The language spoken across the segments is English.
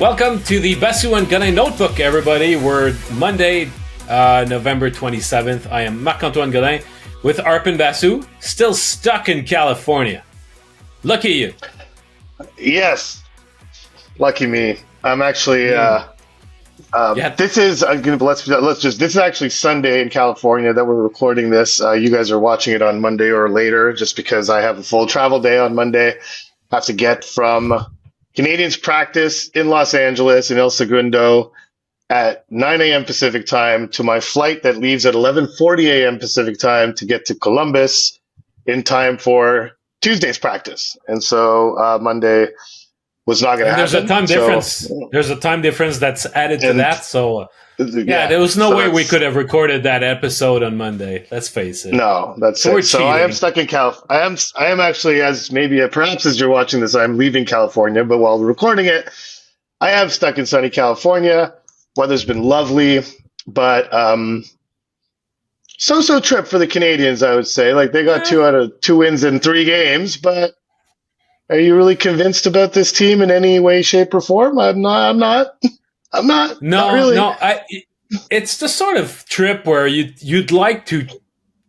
Welcome to the Basu and Godin Notebook, everybody. We're Monday, November 27th. I am Marc-Antoine Godin with Arpin Basu, still stuck in California. Lucky you. Yes. Lucky me. I'm actually, this is actually Sunday in California that we're recording this. You guys are watching it on Monday or later, just because I have a full travel day on Monday. I have to get from Canadians practice in Los Angeles in El Segundo at 9 a.m. Pacific time to my flight that leaves at 11:40 a.m. Pacific time to get to Columbus in time for Tuesday's practice. And so Monday was not going to happen. There's a time difference. There's a time difference that's added to that. So there was no way we could have recorded that episode on Monday. Let's face it. No, that's it. So I am stuck in California. I am actually, perhaps as you're watching this, I'm leaving California. But while we're recording it, I am stuck in sunny California. Weather's been lovely, but so-so trip for the Canadians, I would say. Like, they got 2 out of 2 wins in 3 games, but are you really convinced about this team in any way, shape, or form? I'm not. No, not really. No. It's the sort of trip where you'd like to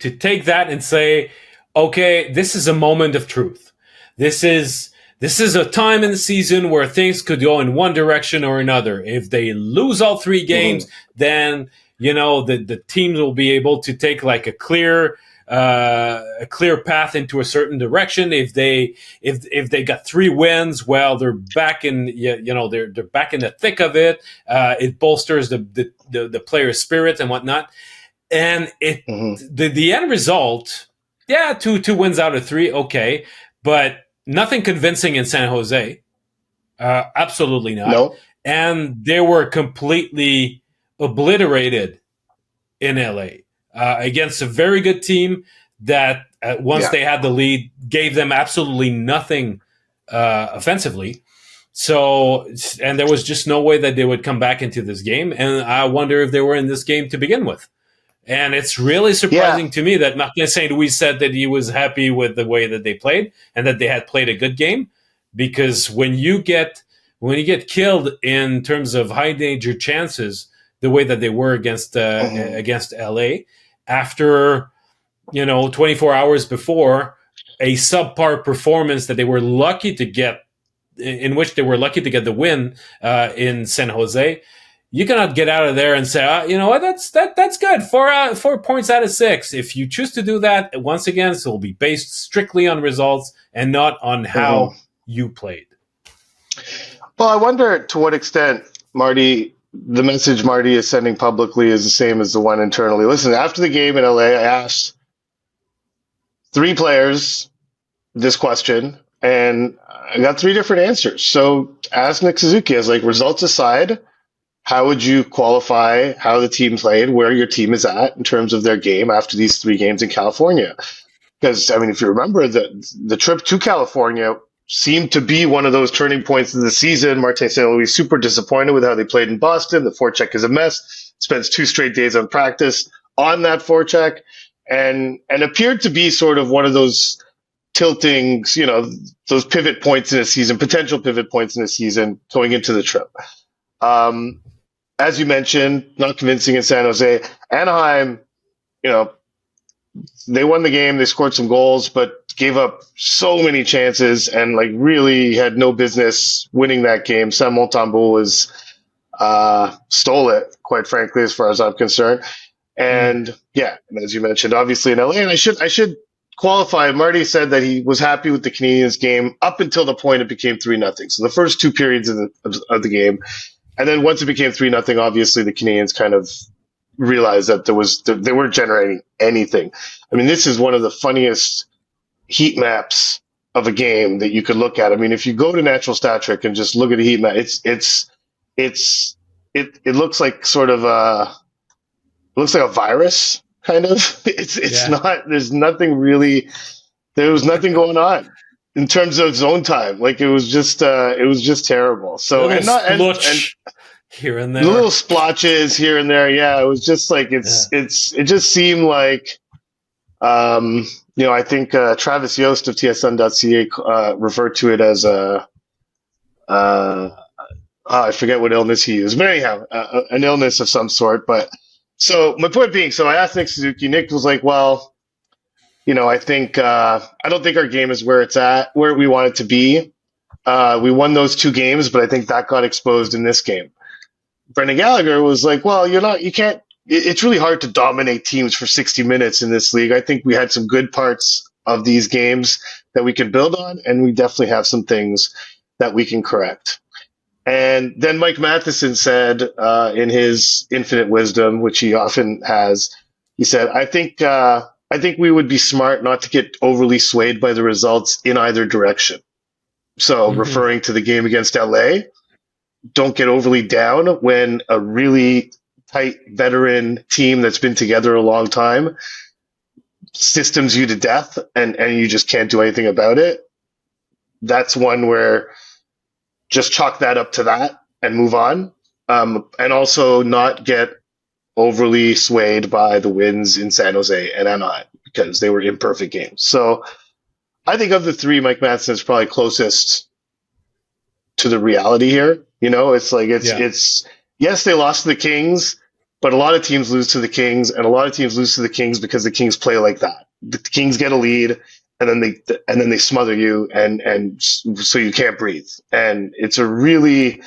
take that and say, okay, this is a moment of truth. This is a time in the season where things could go in one direction or another. If they lose all 3 games, then the teams will be able to take like a clear path into a certain direction. If they got 3 wins, well, they're back in they're back in the thick of it. It bolsters the player's spirit and whatnot. And the end result, 2 wins out of 3, okay, but nothing convincing in San Jose. Absolutely not. No. And they were completely obliterated in LA. Against a very good team that once they had the lead, gave them absolutely nothing offensively. So, and there was just no way that they would come back into this game. And I wonder if they were in this game to begin with. And it's really surprising to me that Martin St. Louis said that he was happy with the way that they played and that they had played a good game. Because when you get killed in terms of high danger chances, the way that they were against LA, after 24 hours before a subpar performance that they were lucky to get, in which they were lucky to get the win in San Jose, you cannot get out of there and say, you know what, that's good. 4 points out of 6. If you choose to do that, once again, it will be based strictly on results and not on how you played. Well, I wonder to what extent the message Marty is sending publicly is the same as the one internally. Listen, after the game in LA, I asked 3 players this question, and I got 3 different answers. So ask Nick Suzuki, as results aside, how would you qualify how the team played, where your team is at in terms of their game after these 3 games in California? Because, if you remember, the trip to California seemed to be one of those turning points of the season. Martin St. Louis super disappointed with how they played in Boston. The forecheck is a mess. Spends 2 straight days on practice on that forecheck, and appeared to be sort of one of those tilting, those pivot points in a season, potential pivot points in a season going into the trip. As you mentioned, not convincing in San Jose. Anaheim, they won the game. They scored some goals, but gave up so many chances and really had no business winning that game. Sam Montembeault stole it, quite frankly, as far as I'm concerned. And and as you mentioned, obviously in LA, and I should qualify. Marty said that he was happy with the Canadiens game up until the point it became 3-0. So the first 2 periods of the game, and then once it became 3-0, obviously the Canadiens kind of realized that they weren't generating anything. This is one of the funniest heat maps of a game that you could look at. If you go to Natural Stat Trick and just look at a heat map, it looks like sort of a virus kind of. It's not. There's nothing really. There was nothing going on in terms of zone time. It was just terrible. So and here and there, little splotches here and there. Yeah, it was just it just seemed like. I think Travis Yost of TSN.ca referred to it as a I forget what illness he used, but anyhow, an illness of some sort. But so my point being, so I asked Nick Suzuki. Nick was like, "Well, I think I don't think our game is where it's at, where we want it to be. We won those 2 games, but I think that got exposed in this game." Brendan Gallagher was like, "Well, you can't. It's really hard to dominate teams for 60 minutes in this league. I think we had some good parts of these games that we can build on, and we definitely have some things that we can correct." And then Mike Matheson said, in his infinite wisdom, which he often has, he said, I think we would be smart not to get overly swayed by the results in either direction." So referring to the game against LA, don't get overly down when a really tight veteran team that's been together a long time systems you to death and you just can't do anything about it. That's one where just chalk that up to that and move on. And also not get overly swayed by the wins in San Jose and Anaheim because they were imperfect games. So I think of the 3, Mike Matheson is probably closest to the reality here. It's yes, they lost to the Kings, but a lot of teams lose to the Kings, and a lot of teams lose to the Kings because the Kings play like that. The Kings get a lead, and then they smother you, and so you can't breathe. And it's a really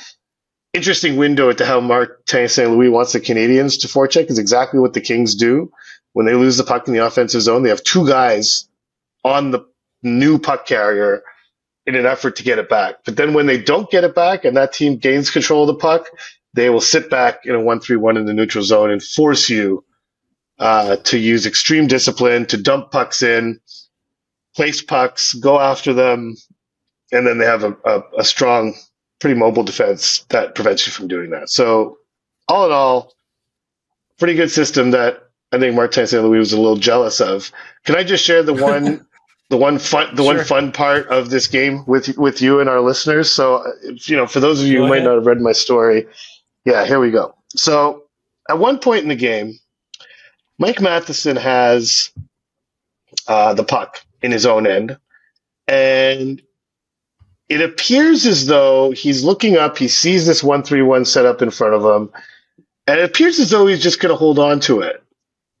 interesting window into how Martin St. Louis wants the Canadians to forecheck is exactly what the Kings do. When they lose the puck in the offensive zone, they have 2 guys on the new puck carrier in an effort to get it back. But then when they don't get it back and that team gains control of the puck, they will sit back in a 1-3-1 in the neutral zone and force you to use extreme discipline, to dump pucks in, place pucks, go after them, and then they have a strong, pretty mobile defense that prevents you from doing that. So all in all, pretty good system that I think Martin St. Louis was a little jealous of. Can I just share the one one fun part of this game with you and our listeners? So, for those of you who might not have read my story, here we go. So at one point in the game, Mike Matheson has the puck in his own end, and it appears as though he's looking up, he sees this 1-3-1 set up in front of him, and it appears as though he's just going to hold on to it.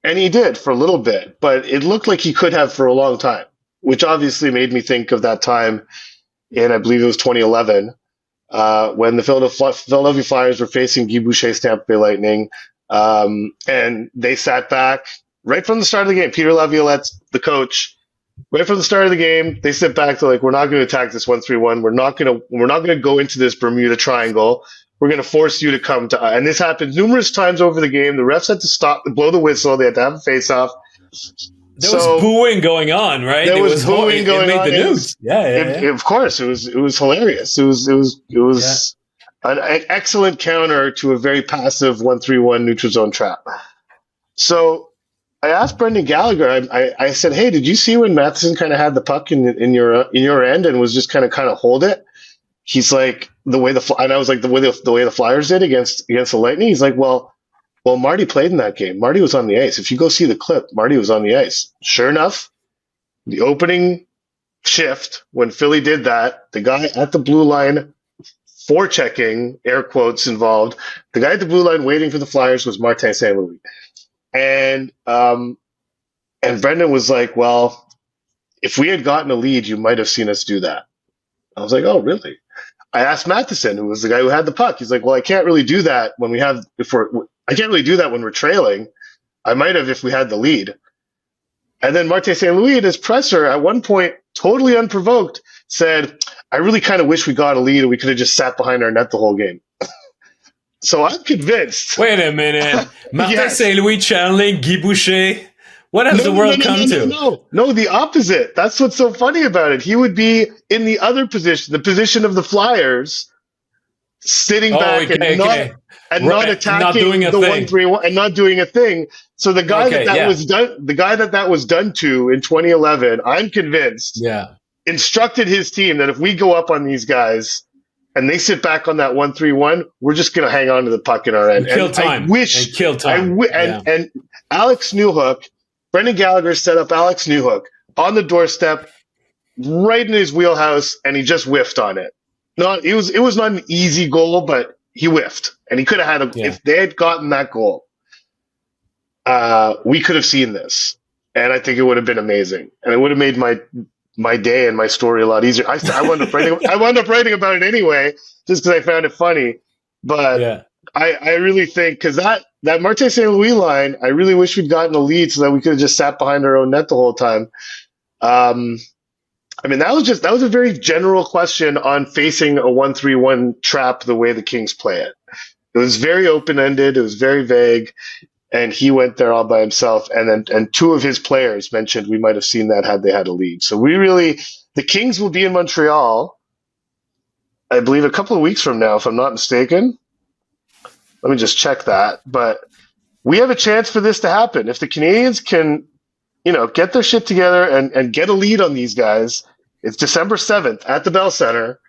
And he did for a little bit, but it looked like he could have for a long time, which obviously made me think of that time in, I believe it was 2011, when the Philadelphia Flyers were facing Guy Boucher's Tampa Bay Lightning, and they sat back right from the start of the game. Peter Laviolette's the coach. Right from the start of the game, they sit back. They're like, "We're not going to attack this 1-3-1. We're not going to go into this Bermuda Triangle. We're going to force you to come to." And this happened numerous times over the game. The refs had to stop, blow the whistle. They had to have a face-off. There was booing going on, right? There was booing going on. It made the news. Of course, it was hilarious. It was an excellent counter to a very passive 1-3-1 neutral zone trap. So I asked Brendan Gallagher. I said, "Hey, did you see when Matheson kind of had the puck in your end and was just kind of hold it?" He's like, and I was like, the way the Flyers did against the Lightning. He's like, well, Marty played in that game. Marty was on the ice. If you go see the clip, Marty was on the ice. Sure enough, the opening shift when Philly did that, the guy at the blue line forechecking, air quotes involved, the guy at the blue line waiting for the Flyers was Martin St. Louis. And Brendan was like, "Well, if we had gotten a lead, you might have seen us do that." I was like, "Oh, really?" I asked Matheson, who was the guy who had the puck. He's like, "Well, I can't really do that when we're trailing. I might have if we had the lead." And then Martin St. Louis at his presser at one point, totally unprovoked, said, "I really kind of wish we got a lead and we could have just sat behind our net the whole game." So I'm convinced. Wait a minute. Martin St. Louis channeling Guy Boucher? What has the world come to? No, the opposite. That's what's so funny about it. He would be in the other position, the position of the Flyers, sitting back and not attacking not doing the 1-3-1 and not doing a thing. So the guy that was done to in 2011, I'm convinced, instructed his team that if we go up on these guys and they sit back on that 1-3-1, we're just going to hang on to the puck in our end. Kill time. And Alex Newhook, Brendan Gallagher set up Alex Newhook on the doorstep, right in his wheelhouse, and he just whiffed on it. It was not an easy goal, but he whiffed, and he could have had Yeah. if they had gotten that goal, we could have seen this, and I think it would have been amazing, and it would have made my day and my story a lot easier. I wound up writing. I wound up writing about it anyway, just because I found it funny. But Yeah. I really think because that Martin St. Louis line, I really wish we'd gotten a lead so that we could have just sat behind our own net the whole time. I mean, that was a very general question on facing a 1-3-1 trap the way the Kings play it. It was very open ended. It was very vague. And he went there all by himself. And two of his players mentioned we might have seen that had they had a lead. So the Kings will be in Montreal, I believe, a couple of weeks from now, if I'm not mistaken. Let me just check that. But we have a chance for this to happen. If the Canadians can, get their shit together and get a lead on these guys, it's December 7th at the Bell Center.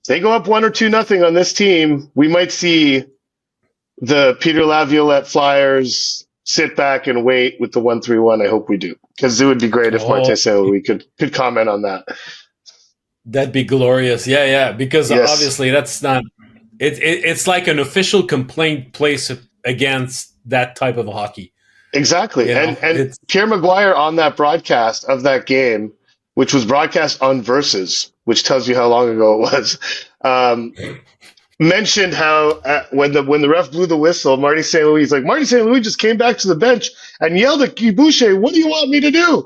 If they go up 1 or 2-0 on this team, we might see the Peter Laviolette Flyers sit back and wait with the 1-3-1. I hope we do, because it would be great if Martin St. Louis could comment on that. That'd be glorious. Yeah, because Yes. obviously that's not. It's like an official complaint placed against that type of hockey. Exactly, and Pierre Maguire on that broadcast of that game, which was broadcast on Versus, which tells you how long ago it was. Mentioned how when the ref blew the whistle, Marty St. Louis just came back to the bench and yelled at Guy Boucher, "What do you want me to do?"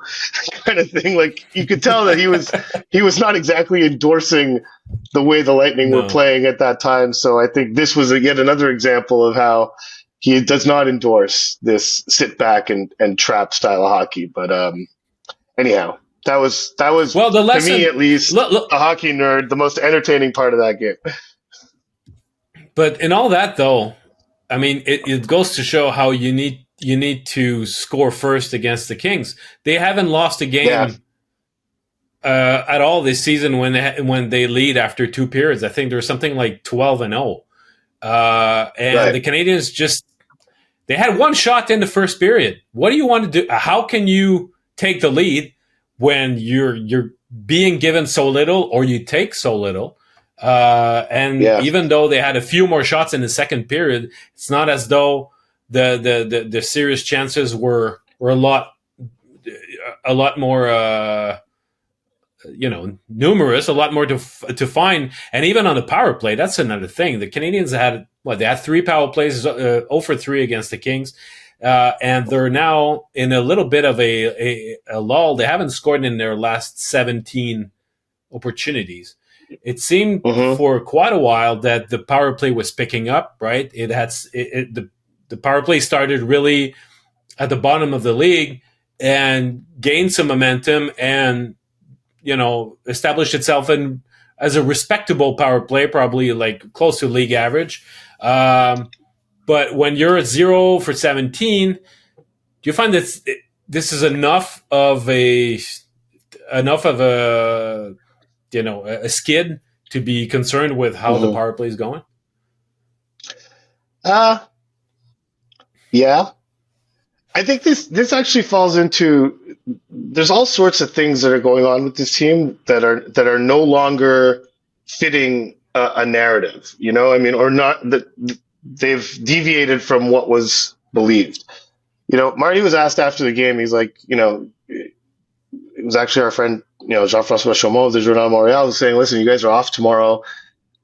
kind of thing. Like, you could tell that he was not exactly endorsing the way the Lightning were playing at that time. So I think this was yet another example of how he does not endorse this sit back and trap style of hockey. But anyhow, that was well, the lesson, to me at least, a hockey nerd, the most entertaining part of that game. But in all that, though, I mean, it goes to show how you need to score first against the Kings. They haven't lost a game at all this season when they lead after 2 periods. I think there's something like 12-0, and the Canadians they had 1 shot in the first period. What do you want to do? How can you take the lead when you're being given so little, or you take so little? Even though they had a few more shots in the second period, it's not as though the serious chances were a lot more numerous, a lot more to find. And even on the power play, that's another thing. The Canadians had 3 power plays, 0 for 3 against the Kings, and they're now in a little bit of a lull. They haven't scored in their last 17 opportunities. It seemed for quite a while that the power play was picking up, right? The power play started really at the bottom of the league and gained some momentum and, established itself as a respectable power play, probably like close to league average. But when you're at 0 for 17, do you find that this is enough of a skid to be concerned with how the power play is going? Yeah. I think this actually falls into, there's all sorts of things that are going on with this team that are no longer fitting a narrative, or not, that they've deviated from what was believed. Marty was asked after the game, he's like, it was actually our friend, Jean-François Chaumont of the Journal Montréal, was saying, listen, you guys are off tomorrow.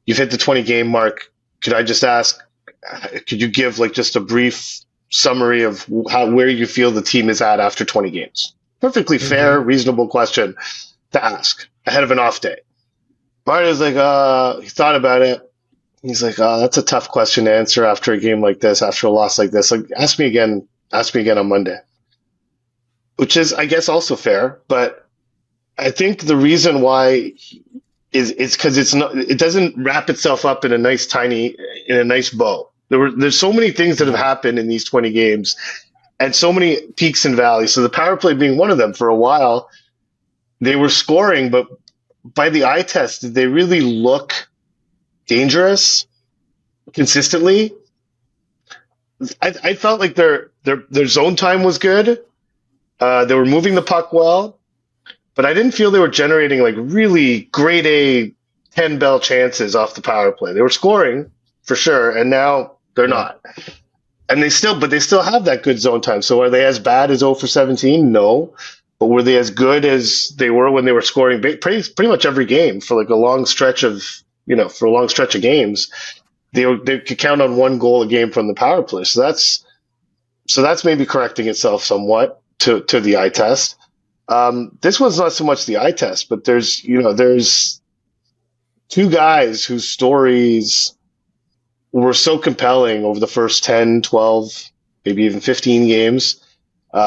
You've hit the 20 game mark. Could I just ask, could you give just a brief summary of where you feel the team is at after 20 games? Perfectly fair, reasonable question to ask ahead of an off day. Marty was like, he thought about it. He's like, that's a tough question to answer after a game like this, after a loss like this. Like, ask me again on Monday. Which is, I guess, also fair, but I think the reason why is because it doesn't wrap itself up in a nice bow. There's so many things that have happened in these 20 games, and so many peaks and valleys. So the power play being one of them. For a while, they were scoring, but by the eye test, did they really look dangerous consistently? I felt like their zone time was good. They were moving the puck well, but I didn't feel they were generating really grade A 10 bell chances off the power play. They were scoring, for sure, and now they're not. And they still have that good zone time. So are they as bad as 0 for 17? No. But were they as good as they were when they were scoring pretty much every game for like a long stretch of games? They could count on one goal a game from the power play. So that's maybe correcting itself somewhat to the eye test. This one's not so much the eye test, but there's two guys whose stories were so compelling over the first 10, 12, maybe even 15 games.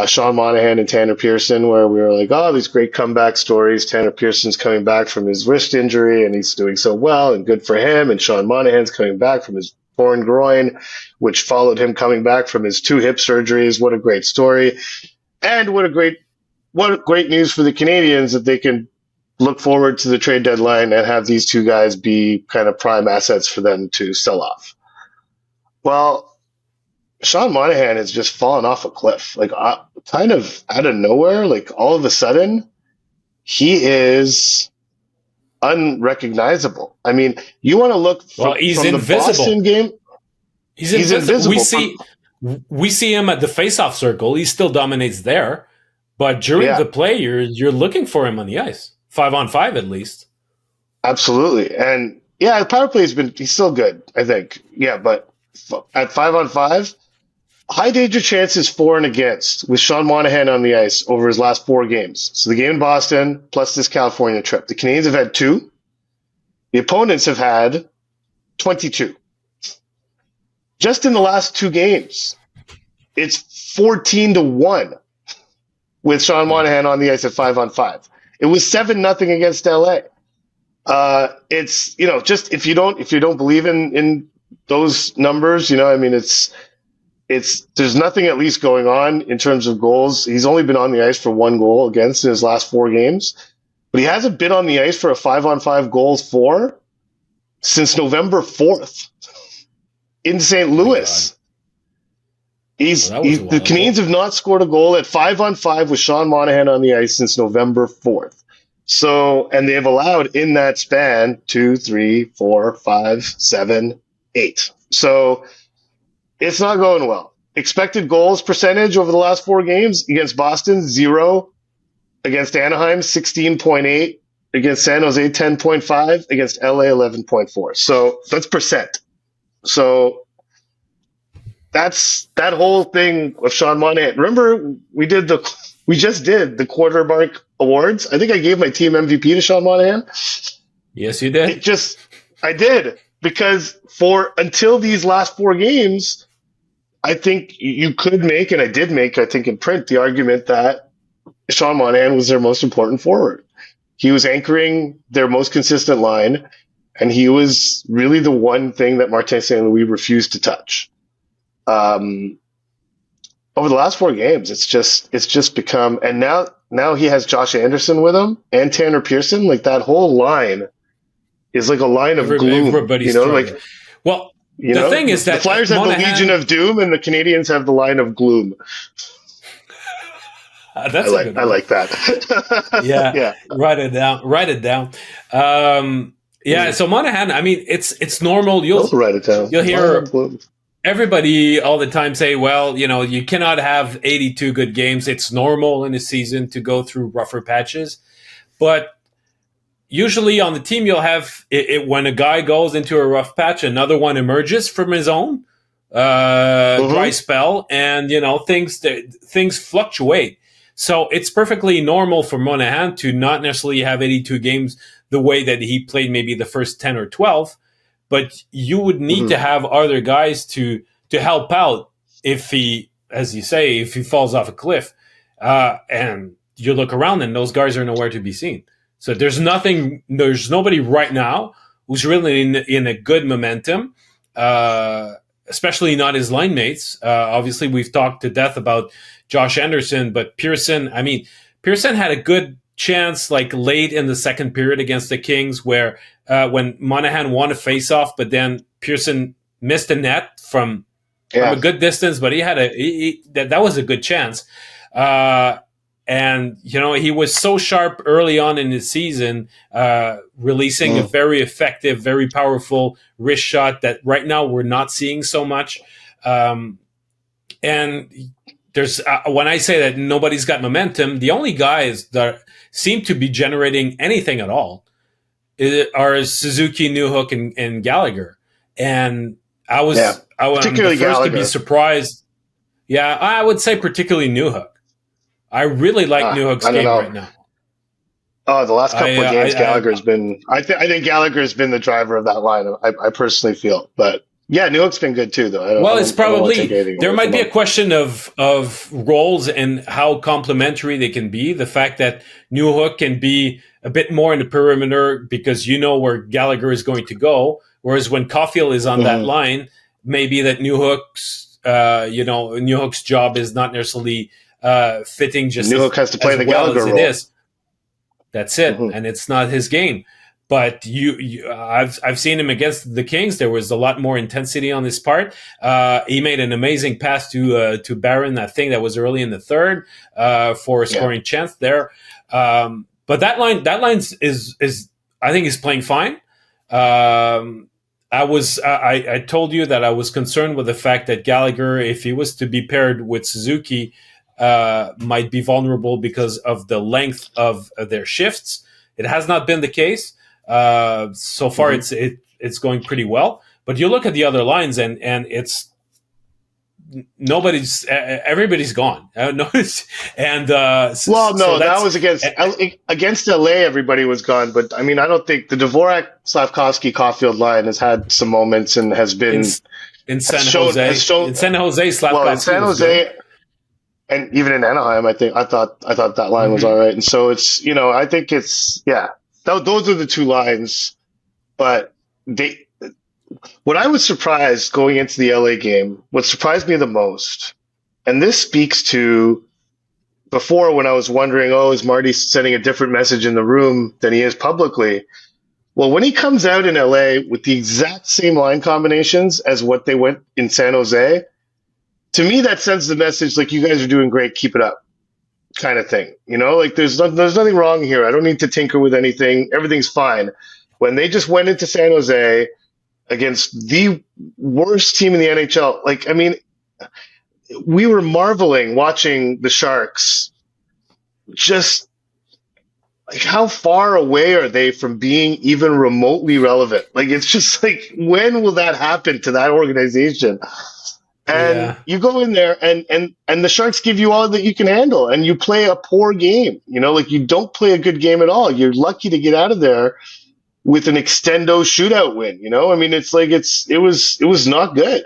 Sean Monahan and Tanner Pearson, where we were like, oh, these great comeback stories. Tanner Pearson's coming back from his wrist injury and he's doing so well and good for him. And Sean Monahan's coming back from his torn groin, which followed him coming back from his 2 hip surgeries. What a great story. And what great news for the Canadians that they can look forward to the trade deadline and have these two guys be kind of prime assets for them to sell off. Well, Sean Monahan has just fallen off a cliff, like kind of out of nowhere. Like all of a sudden, he is unrecognizable. I mean, you want to look from the Boston game. He's invisible. We see him at the face-off circle. He still dominates there, but during the play, you're looking for him on the ice, 5-on-5 at least. Absolutely, and the power play he's still good, I think. Yeah, but at 5-on-5. High danger chances for and against with Sean Monahan on the ice over his last 4 games. So the game in Boston plus this California trip. The Canadians have had 2. The opponents have had 22. Just in the last 2 games, it's 14-1 with Sean Monahan on the ice at 5-on-5. It was 7-0 against LA. It's just if you don't believe in those numbers, I mean there's nothing at least going on in terms of goals. He's only been on the ice for 1 goal against in his last 4 games, but he hasn't been on the ice for a 5-on-5 goals for since November 4th in St. Louis. The Canadians have not scored a goal at 5-on-5 with Sean Monahan on the ice since November 4th. So, and they have allowed in that span 2, 3, 4, 5, 7, 8. So it's not going well. Expected goals percentage over the last 4 games against Boston, 0. Against Anaheim, 16.8. Against San Jose, 10.5. Against LA, 11.4. So that's percent. So that's that whole thing of Sean Monahan. Remember, we just did the quarter mark awards. I think I gave my team MVP to Sean Monahan. Yes, you did. I did, because until these last 4 games, I think you could make, and I did make, I think in print, the argument that Sean Monahan was their most important forward. He was anchoring their most consistent line, and he was really the one thing that Martin St. Louis refused to touch. Over the last 4 games, it's just become, and now he has Josh Anderson with him and Tanner Pearson. Like that whole line is like a line of gloom. Everybody's the thing is that the Flyers have the Legion of Doom, and the Canadians have the line of gloom. I like that. Yeah. Write it down. So Monahan, I mean, it's normal. You'll write it down. You'll hear everybody all the time say, well, you cannot have 82 good games. It's normal in a season to go through rougher patches. But usually on the team, you'll have when a guy goes into a rough patch, another one emerges from his own dry spell, and things fluctuate. So it's perfectly normal for Monahan to not necessarily have 82 games the way that he played maybe the first 10 or 12, but you would need to have other guys to help out if he, as you say, if he falls off a cliff, and you look around and those guys are nowhere to be seen. So there's nobody right now who's really in a good momentum, especially not his line mates. Obviously, we've talked to death about Josh Anderson, but Pearson had a good chance like late in the second period against the Kings where when Monahan won a face-off, but then Pearson missed a net from a good distance, but he had that was a good chance. And, he was so sharp early on in his season, releasing a very effective, very powerful wrist shot that right now we're not seeing so much. And there's when I say that nobody's got momentum, the only guys that seem to be generating anything at all are Suzuki, Newhook, and Gallagher. And I'm the first Gallagher to be surprised. Yeah, I would say particularly Newhook. I really like Newhook's game right now. Oh, the last couple of games, Gallagher's been. I think Gallagher's been the driver of that line. I personally feel, but yeah, Newhook's been good too, though. It's probably there might be a question of roles and how complementary they can be. The fact that Newhook can be a bit more in the perimeter because where Gallagher is going to go, whereas when Caulfield is on that line, maybe that Newhook's job is not necessarily fitting just Newhook has to play the Gallagher role. It is. That's it, and it's not his game. But I've seen him against the Kings. There was a lot more intensity on his part. He made an amazing pass to Barron. I think that was early in the third for a scoring chance there. But that line is I think is playing fine. I told you that I was concerned with the fact that Gallagher, if he was to be paired with Suzuki, might be vulnerable because of the length of their shifts. It has not been the case. So far, it's going pretty well. But you look at the other lines, and it's everybody's gone. That was against LA. Everybody was gone, but I mean, I don't think the Dvorak, Slavkovsky, Caulfield line has had some moments and has been in San Jose. Slavkovsky in San Jose. And even in Anaheim, I thought that line was all right. And so it's, I think it's, those are the two lines. But what I was surprised going into the LA game, what surprised me the most, and this speaks to before when I was wondering, is Marty sending a different message in the room than he is publicly? Well, when he comes out in LA with the exact same line combinations as what they went in San Jose, to me, that sends the message like, you guys are doing great, keep it up, kind of thing. Like there's nothing wrong here. I don't need to tinker with anything. Everything's fine. When they just went into San Jose against the worst team in the NHL, like, I mean, we were marveling watching the Sharks. Just like, how far away are they from being even remotely relevant? Like, it's just like, when will that happen to that organization? And you go in there and the Sharks give you all that you can handle, and you play a poor game. Like, you don't play a good game at all. You're lucky to get out of there with an extendo shootout win. I mean, it's like it was not good.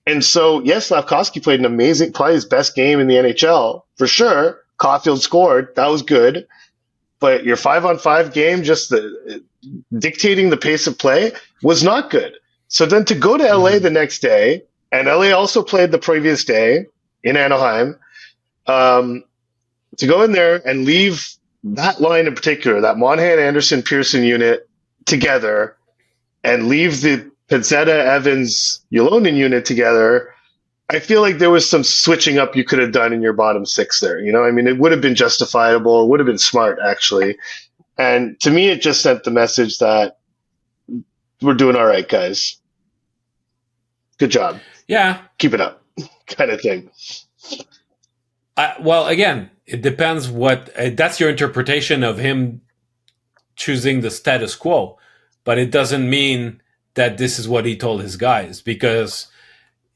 And so, yes, Slavkovsky played probably his best game in the NHL for sure. Caulfield scored, that was good. But your 5-on-5 game, just dictating the pace of play, was not good. So then to go to LA the next day. And LA also played the previous day in Anaheim. To go in there and leave that line in particular, that Monahan, Anderson, Pearson unit together, and leave the Pezzetta, Evans, Ylonen unit together, I feel like there was some switching up you could have done in your bottom six there. I mean, it would have been justifiable. It would have been smart, actually. And to me, it just sent the message that we're doing all right, guys. Good job. Yeah. Keep it up, kind of thing. Well, again, it depends that's your interpretation of him choosing the status quo. But it doesn't mean that this is what he told his guys, because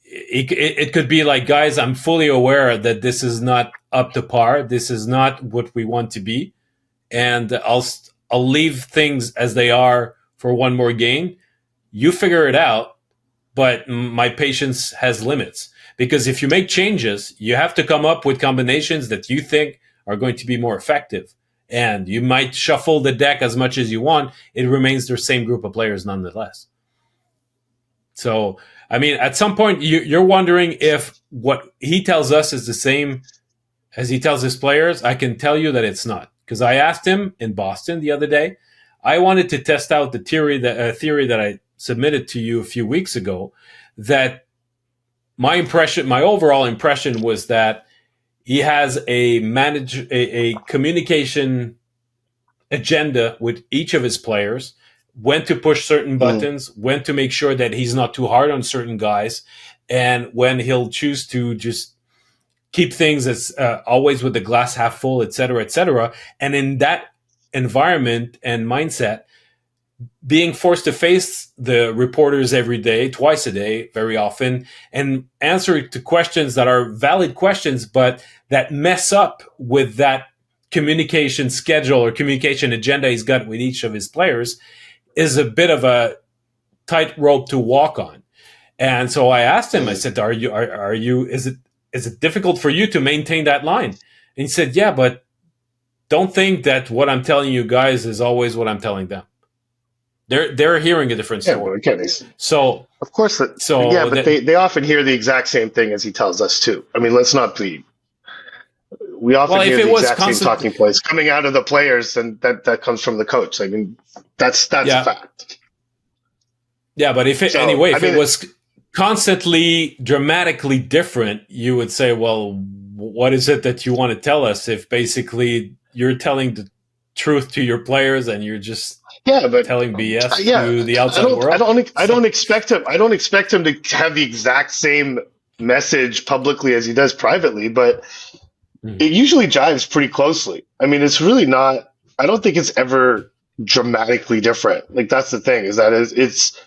it could be like, guys, I'm fully aware that this is not up to par. This is not what we want to be. And I'll leave things as they are for one more game. You figure it out. But my patience has limits, because if you make changes, you have to come up with combinations that you think are going to be more effective. And you might shuffle the deck as much as you want. It remains the same group of players nonetheless. So, I mean, at some point, you're wondering if what he tells us is the same as he tells his players. I can tell you that it's not. Because I asked him in Boston the other day. I wanted to test out the theory that I submitted to you a few weeks ago, that my overall impression was that he has a communication agenda with each of his players, when to push certain buttons, when to make sure that he's not too hard on certain guys, and when he'll choose to just keep things as always with the glass half full, et cetera, et cetera. And in that environment and mindset, being forced to face the reporters every day, twice a day, very often, and answer to questions that are valid questions, but that mess up with that communication schedule or communication agenda he's got with each of his players, is a bit of a tightrope to walk on. And so I asked him, I said, are you, is it difficult for you to maintain that line? And he said, yeah, but don't think that what I'm telling you guys is always what I'm telling them. They're hearing a different story. Yeah, so of course, but they often hear the exact same thing as he tells us too. I mean, let's not be. We often hear the exact same talking points coming out of the players, and that comes from the coach. I mean, that's a fact. Yeah, but if it was constantly dramatically different, you would say, well, what is it that you want to tell us if basically you're telling the truth to your players and you're just telling BS to the outside world? I don't expect him to have the exact same message publicly as he does privately, but it usually jives pretty closely. I mean, it's really not. I don't think it's ever dramatically different. Like, that's the thing, is that it's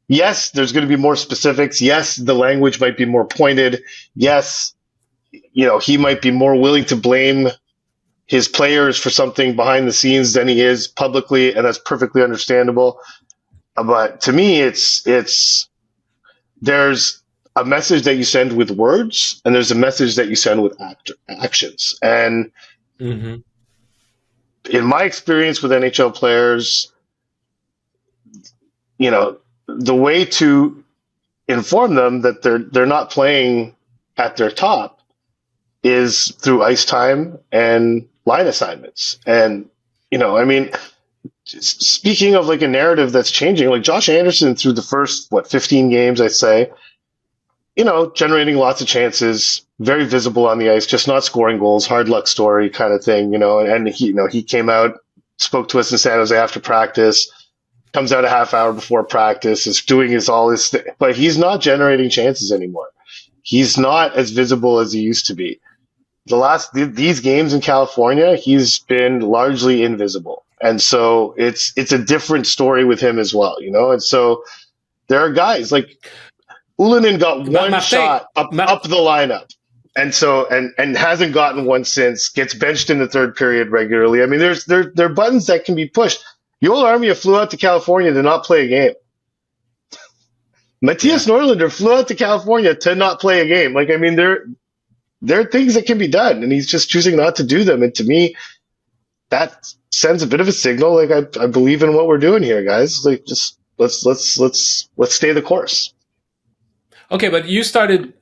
yes, there's going to be more specifics. Yes, the language might be more pointed. Yes, he might be more willing to blame his players for something behind the scenes than he is publicly, and that's perfectly understandable. But to me, there's a message that you send with words, and there's a message that you send with actions. And in my experience with NHL players, the way to inform them that they're not playing at their top is through ice time and line assignments. And, I mean, speaking of like a narrative that's changing, like Josh Anderson through the first, 15 games, I'd say, generating lots of chances, very visible on the ice, just not scoring goals, hard luck story kind of thing, and he came out, spoke to us in San Jose after practice, comes out a half hour before practice, is doing but he's not generating chances anymore. He's not as visible as he used to be. These games in California, he's been largely invisible. And so it's a different story with him as well, And so there are guys like Ullinen got one shot up the lineup. And so, and hasn't gotten one since, gets benched in the third period regularly. I mean, there are buttons that can be pushed. Yoel Armia flew out to California to not play a game. Matthias Norlinder flew out to California to not play a game. Like, I mean, there are things that can be done, and he's just choosing not to do them. And to me, that sends a bit of a signal. Like, I believe in what we're doing here, guys. Like, just let's stay the course. Okay, but you started.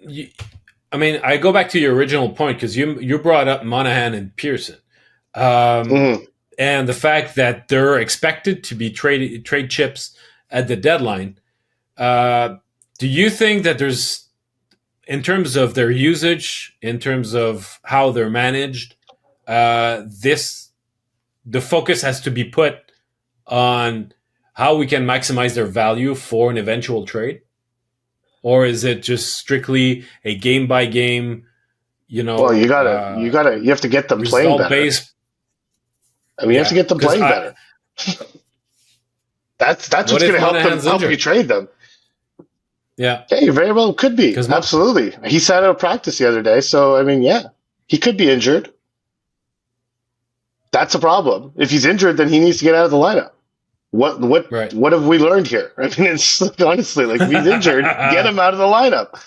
I go back to your original point because you brought up Monahan and Pearson, and the fact that they're expected to be trade chips at the deadline. Do you think that there's, in terms of their usage, in terms of how they're managed, the focus has to be put on how we can maximize their value for an eventual trade? Or is it just strictly a game by game, Well, you have to get them playing better. I mean, you have to get them playing better. That's what's going to help you trade them. Yeah. Yeah, you very well could be. Absolutely. He sat out of practice the other day, so I mean, yeah, he could be injured. That's a problem. If he's injured, then he needs to get out of the lineup. What have we learned here? I mean, it's honestly like, if he's injured, get him out of the lineup.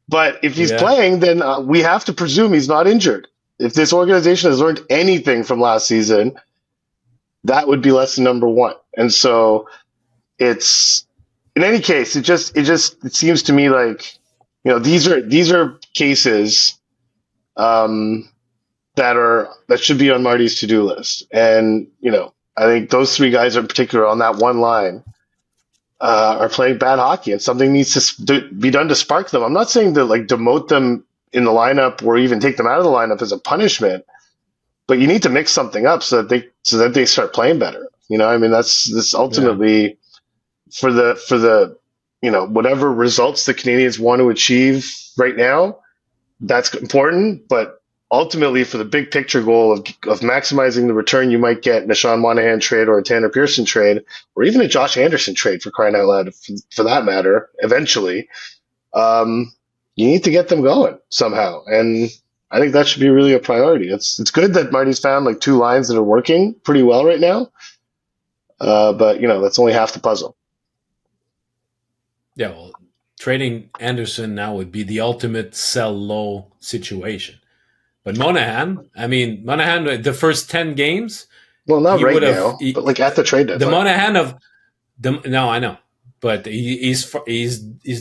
But if he's playing, then we have to presume he's not injured. If this organization has learned anything from last season, that would be lesson number one. And so in any case, it seems to me like, these are cases that should be on Marty's to-do list. And, I think those three guys in particular on that one line are playing bad hockey, and something needs to be done to spark them. I'm not saying to like demote them in the lineup or even take them out of the lineup as a punishment. But you need to mix something up so that they start playing better. I mean, this ultimately for the whatever results the Canadians want to achieve right now, that's important. But ultimately, for the big picture goal of maximizing the return you might get in a Sean Monahan trade or a Tanner Pearson trade, or even a Josh Anderson trade for crying out loud, for that matter, eventually, you need to get them going somehow. And I think that should be really a priority. It's good that Marty's found like two lines that are working pretty well right now. But that's only half the puzzle. Yeah, well, trading Anderson now would be the ultimate sell low situation. But Monahan, the first 10 games. Well, not right now, but like at the trade deadline. The Monahan no, I know. But he's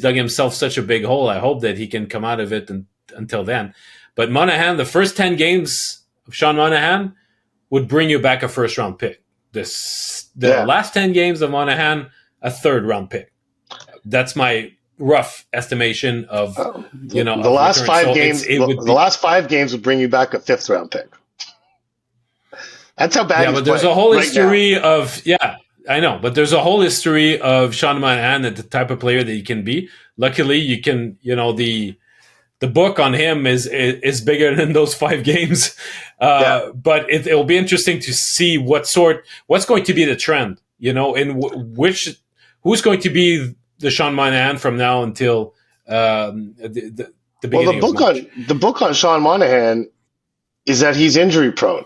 dug himself such a big hole. I hope that he can come out of it until then. But Monahan, the first 10 games of Sean Monahan would bring you back a first-round pick. The last 10 games of Monahan, a third-round pick. That's my rough estimation of the last return. 5 games. The last 5 games would bring you back a fifth-round pick. That's how bad. Yeah, but there's a whole history of I know, but there's a whole history of Sean Monahan and the type of player that he can be. Luckily, you can the book on him is bigger than those 5 games. But it'll be interesting to see what's going to be the trend, and who's going to be the Sean Monahan from now until the beginning of March. The book on Sean Monahan is that he's injury prone.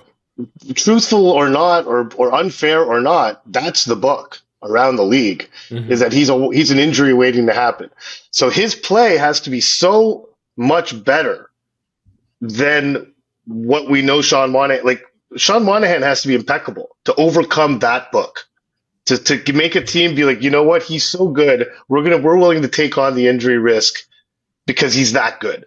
Truthful or not, or unfair or not, that's the book around the league, is that he's an injury waiting to happen. So his play has to be so much better than what we know Sean Monahan. Like, Sean Monahan has to be impeccable to overcome that book. To make a team be like, you know what, he's so good, we're willing to take on the injury risk because he's that good.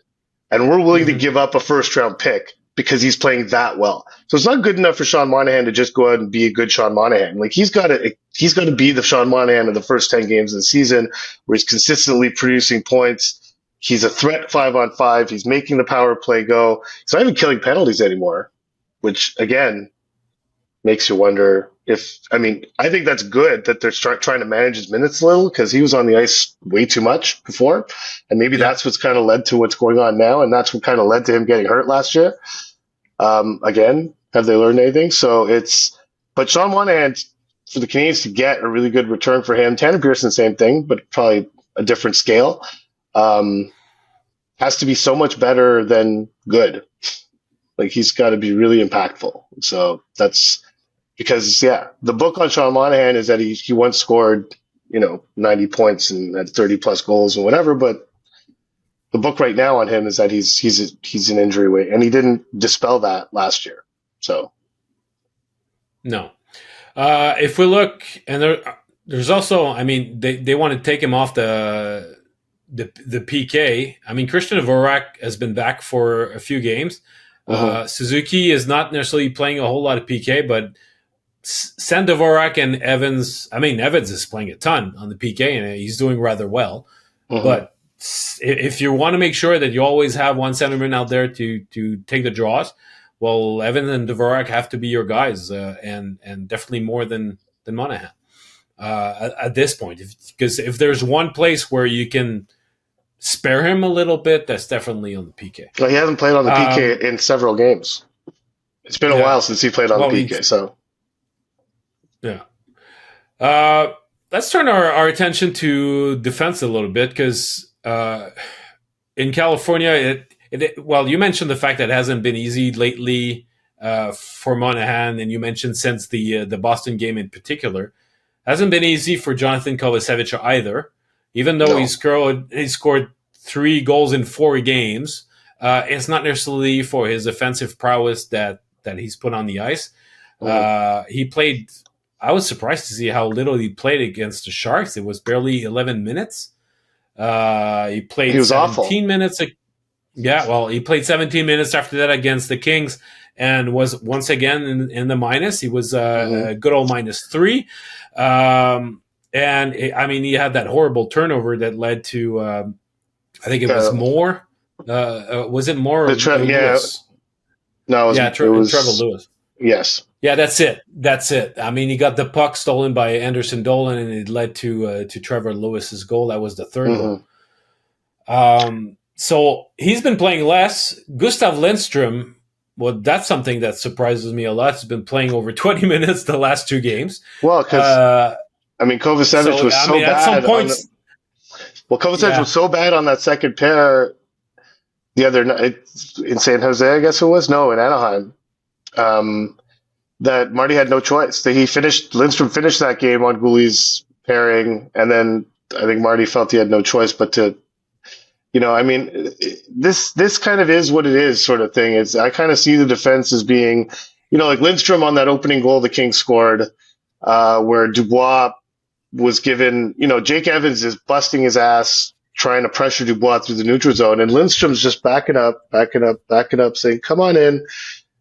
And we're willing to give up a first round pick because he's playing that well. So it's not good enough for Sean Monahan to just go out and be a good Sean Monahan. Like, he's got to be the Sean Monahan of the first 10 games of the season, where he's consistently producing points. He's a threat 5-on-5. He's making the power play go. He's not even killing penalties anymore, which again makes you wonder I think that's good that they're trying to manage his minutes a little, because he was on the ice way too much before. And maybe that's what's kind of led to what's going on now. And that's what kind of led to him getting hurt last year. Again, have they learned anything? But Sean Monahan, for the Canadians to get a really good return for him, Tanner Pearson, same thing, but probably a different scale, has to be so much better than good. Like, he's got to be really impactful. So that's because, the book on Sean Monahan is that he once scored, 90 points and had 30 plus goals and whatever. But the book right now on him is that he's an injury wait, and he didn't dispel that last year. So no, if we look, and there's also, they want to take him off the PK. Christian Dvorak has been back for a few games. Suzuki is not necessarily playing a whole lot of PK, but send Dvorak and Evans. Evans is playing a ton on the PK, and he's doing rather well. But if you want to make sure that you always have one centerman out there to take the draws, well, Evans and Dvorak have to be your guys, and definitely more than Monahan at this point. Because if there's one place where you can spare him a little bit, that's definitely on the PK. Well, he hasn't played on the PK in several games. It's been a while since he played on the PK. So, let's turn our attention to defense a little bit, because in California, you mentioned the fact that it hasn't been easy lately for Monahan, and you mentioned since the Boston game in particular, hasn't been easy for Jonathan Kovacevic either. Even though he scored 3 goals in 4 games, it's not necessarily for his offensive prowess that he's put on the ice. He played. I was surprised to see how little he played against the Sharks. It was barely 11 minutes. He played 17 minutes. He played 17 minutes after that against the Kings, and was once again in the minus. He was a good old -3. And he had that horrible turnover that led to, I think it was more Was it Moore or Lewis? No, it was Trevor Lewis. Yes. Yeah, that's it. I mean, he got the puck stolen by Anderson Dolan, and it led to Trevor Lewis's goal. That was the third goal. So he's been playing less. Gustav Lindstrom, well, that's something that surprises me a lot. He's been playing over 20 minutes the last two games. Well, because Kovacevic was so bad. At some point, Kovacevic was so bad on that second pair the other night in San Jose, I guess it was. No, in Anaheim. That Marty had no choice. Lindstrom finished that game on Gouli's pairing, and then I think Marty felt he had no choice but to, this kind of is what it is sort of thing. I kind of see the defense as being, like Lindstrom on that opening goal the Kings scored, where Dubois was given, Jake Evans is busting his ass trying to pressure Dubois through the neutral zone, and Lindstrom's just backing up, saying, come on in.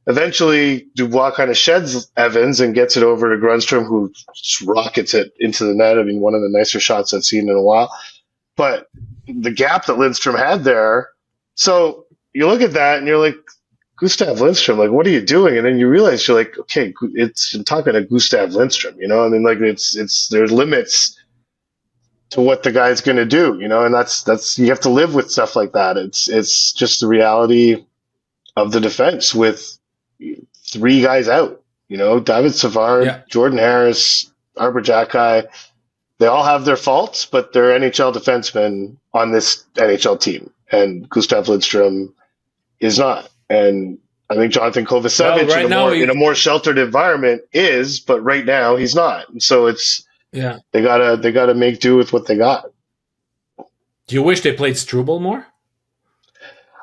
Eventually, Dubois kind of sheds Evans and gets it over to Grundstrom, who rockets it into the net. I mean, one of the nicer shots I've seen in a while. But the gap that Lindstrom had there, so you look at that and you're like, Gustav Lindstrom, like, what are you doing? And then you realize you're like, okay, I'm talking to Gustav Lindstrom, I mean, like, there's limits to what the guy's going to do, and that's you have to live with stuff like that. It's just the reality of the defense with three guys out, David Savard, Jordan Harris, Arbor Jacki. They all have their faults, but they're NHL defensemen on this NHL team, and Gustav Lindstrom is not. And I think Jonathan Kovacevic in a more sheltered environment is, but right now he's not. And so they gotta make do with what they got. Do you wish they played Struble more?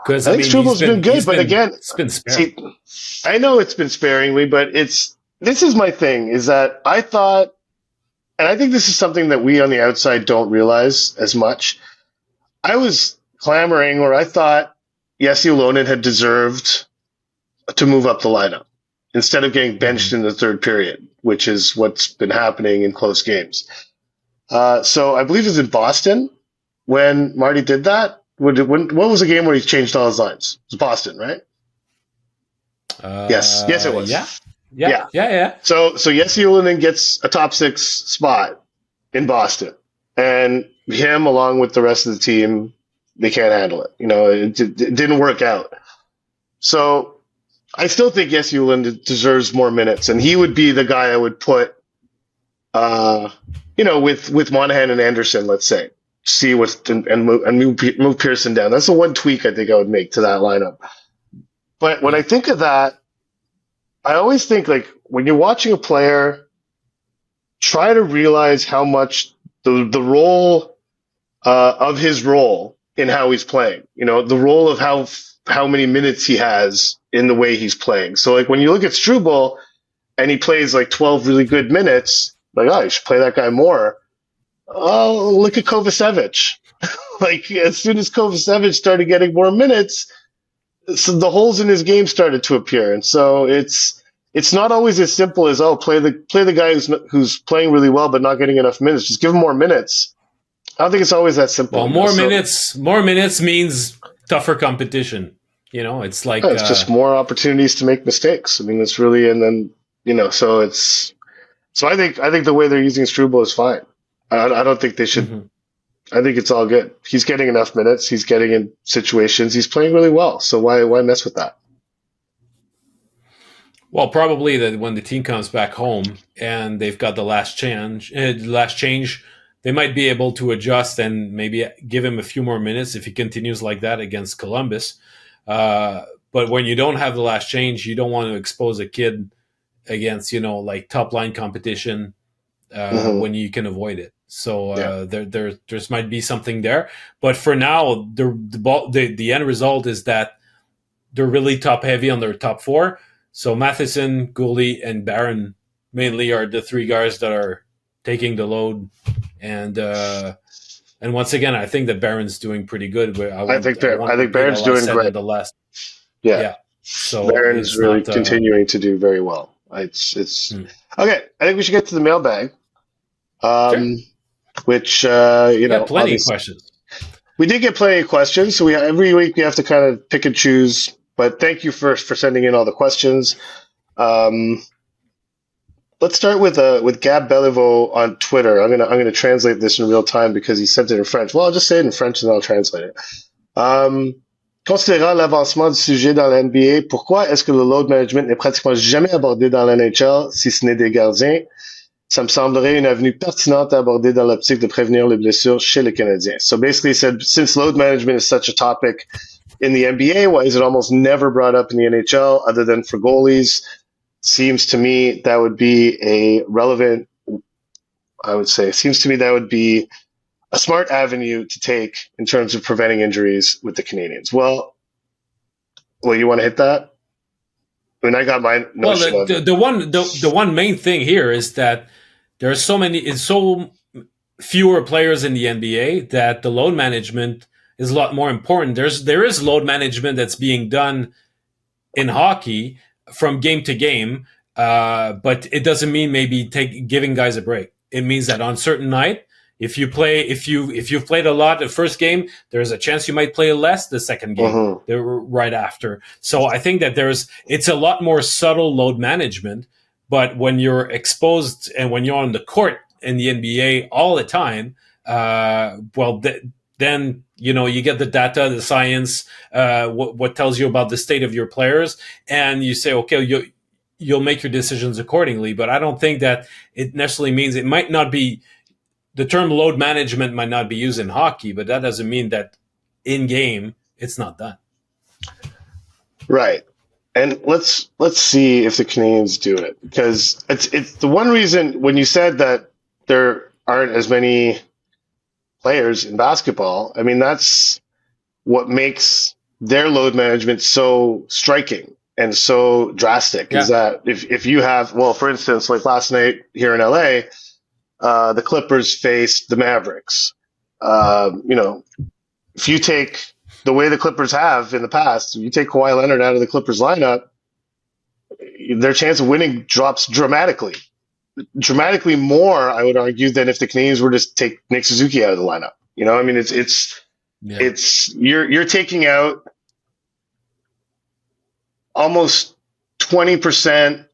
Because I think Struble's been good, but again, it's been sparing. I know it's been sparingly, but this is my thing, is that I thought, and I think this is something that we on the outside don't realize as much. I was clamoring, or I thought Jesse Ylonen had deserved to move up the lineup instead of getting benched in the third period, which is what's been happening in close games. So I believe it was in Boston when Marty did that. What was the game where he changed all his lines? It was Boston, right? Yes, it was. Yeah. So Jesse Ylonen gets a top six spot in Boston, and him along with the rest of the team, they can't handle it. It didn't work out. So I still think Jesse Ylonen deserves more minutes, and he would be the guy I would put, with Monahan and Anderson, let's say. See and move Pearson down. That's the one tweak I think I would make to that lineup. But when I think of that, I always think, like, when you're watching a player, try to realize how much the role of his role in how he's playing. The role of how many minutes he has in the way he's playing. So, like, when you look at Struble and he plays like 12 really good minutes, like, oh, you should play that guy more. Oh, look at Kovacevic. Like, as soon as Kovacevic started getting more minutes, so the holes in his game started to appear. And so it's not always as simple as, play the guy who's playing really well but not getting enough minutes. Just give him more minutes. I don't think it's always that simple. Well, more minutes means tougher competition. It's like it's just more opportunities to make mistakes. I mean, it's really, and then so I think the way they're using Struble is fine. I don't think they should. Mm-hmm. I think it's all good. He's getting enough minutes. He's getting in situations. He's playing really well. So why mess with that? Well, probably that when the team comes back home and they've got the last change, they might be able to adjust and maybe give him a few more minutes if he continues like that against Columbus. But when you don't have the last change, you don't want to expose a kid against, like top line competition when you can avoid it. So there might be something there. But for now, the end result is that they're really top heavy on their top four. So Matheson, Gouli, and Barron mainly are the three guys that are taking the load. And once again, I think that Barron's doing pretty good. I think Barron's doing great. So Barron's really continuing to do very well. It's okay. I think we should get to the mailbag. Sure. Which plenty of questions. We did get plenty of questions, so every week we have to kind of pick and choose. But thank you for sending in all the questions. Let's start with Gab Beliveau on Twitter. I'm gonna translate this in real time because he sent it in French. Well, I'll just say it in French and then I'll translate it. Considérant l'avancement du sujet dans la NBA, pourquoi est-ce que le load management n'est pratiquement jamais abordé dans la NHL, si ce n'est des gardiens? Ça me semblerait une avenue pertinente à aborder dans l'optique de prévenir les blessures chez les Canadiens. So basically he said, since load management is such a topic in the NBA, why is it almost never brought up in the NHL other than for goalies? Seems to me that would be a relevant, I would say, seems to me that would be a smart avenue to take in terms of preventing injuries with the Canadians. Well, you want to hit that? I mean, I got my notion well, the one main thing here is that there are so fewer players in the NBA that the load management is a lot more important. There is load management that's being done in hockey from game to game, but it doesn't mean maybe giving guys a break. It means that on certain night, if you've played a lot the first game, there's a chance you might play less the second game right after. So I think that it's a lot more subtle load management. But when you're exposed and when you're on the court in the NBA all the time, then you get the data, the science, what tells you about the state of your players, and you say, okay, you'll make your decisions accordingly. But I don't think that it necessarily means it might not be. The term load management might not be used in hockey, but that doesn't mean that in game it's not done. Right. And let's see if the Canadians do it, because it's the one reason when you said that there aren't as many players in basketball. I mean, that's what makes their load management so striking and so drastic. Is that if you have, well, for instance, like last night here in LA, the Clippers faced the Mavericks. If you take the way the Clippers have in the past, if you take Kawhi Leonard out of the Clippers lineup, their chance of winning drops dramatically more, I would argue, than if the Canadians were to take Nick Suzuki out of the lineup. I mean, it's you're taking out almost 20%,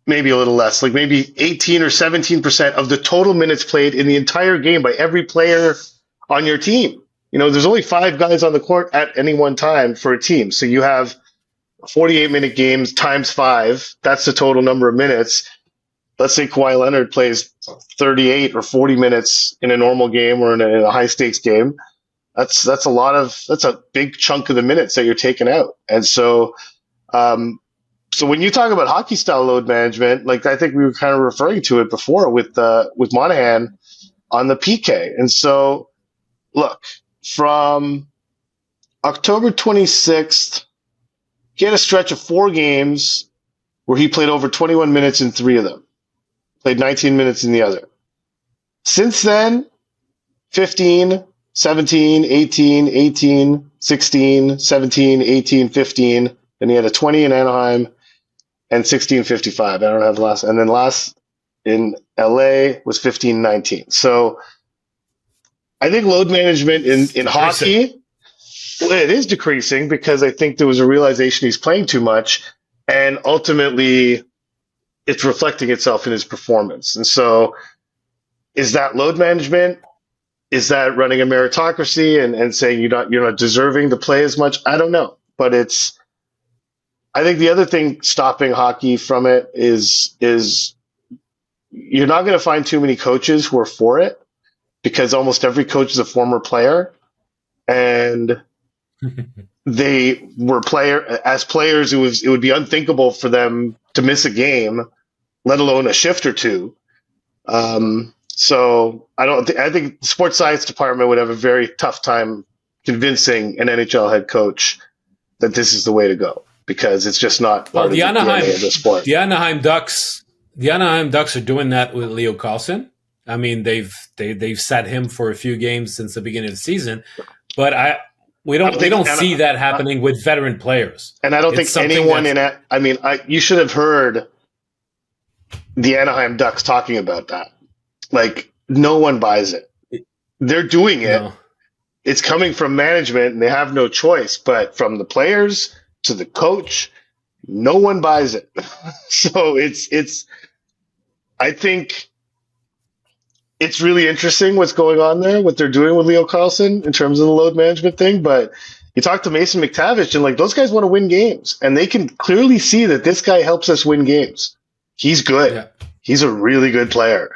maybe a little less, like maybe 18 or 17% of the total minutes played in the entire game by every player on your team. There's only 5 guys on the court at any one time for a team. So you have 48-minute games times 5. That's the total number of minutes. Let's say Kawhi Leonard plays 38 or 40 minutes in a normal game or in a high-stakes game. That's a big chunk of the minutes that you're taking out. And so when you talk about hockey-style load management, like I think we were kind of referring to it before with Monahan on the PK. And so, look, from October 26th, he had a stretch of 4 games where he played over 21 minutes in 3 of them, played 19 minutes in the other. Since then, 15, 17, 18, 18, 16, 17, 18, 15, and he had a 20 in Anaheim and 16.55. I don't have the last. And then last in LA was 15.19. So I think load management in hockey, it is decreasing because I think there was a realization he's playing too much, and ultimately it's reflecting itself in his performance. And so is that load management? Is that running a meritocracy and saying you're not deserving to play as much? I don't know. But I think the other thing stopping hockey from it is you're not going to find too many coaches who are for it, because almost every coach is a former player, and they were players. It would be unthinkable for them to miss a game, let alone a shift or two. So I think the sports science department would have a very tough time convincing an NHL head coach that this is the way to go, because it's just not part of the DNA of the sport. The Anaheim Ducks are doing that with Leo Carlson. I mean, they've sat him for a few games since the beginning of the season, but we don't see that happening with veteran players. And I don't think anyone in it. I mean, you should have heard the Anaheim Ducks talking about that. Like, no one buys it. They're doing it it's coming from management and they have no choice. But from the players to the coach, no one buys it. So I think it's really interesting what's going on there, what they're doing with Leo Carlsson in terms of the load management thing. But you talk to Mason McTavish and like those guys want to win games and they can clearly see that this guy helps us win games. He's good. Yeah. He's a really good player.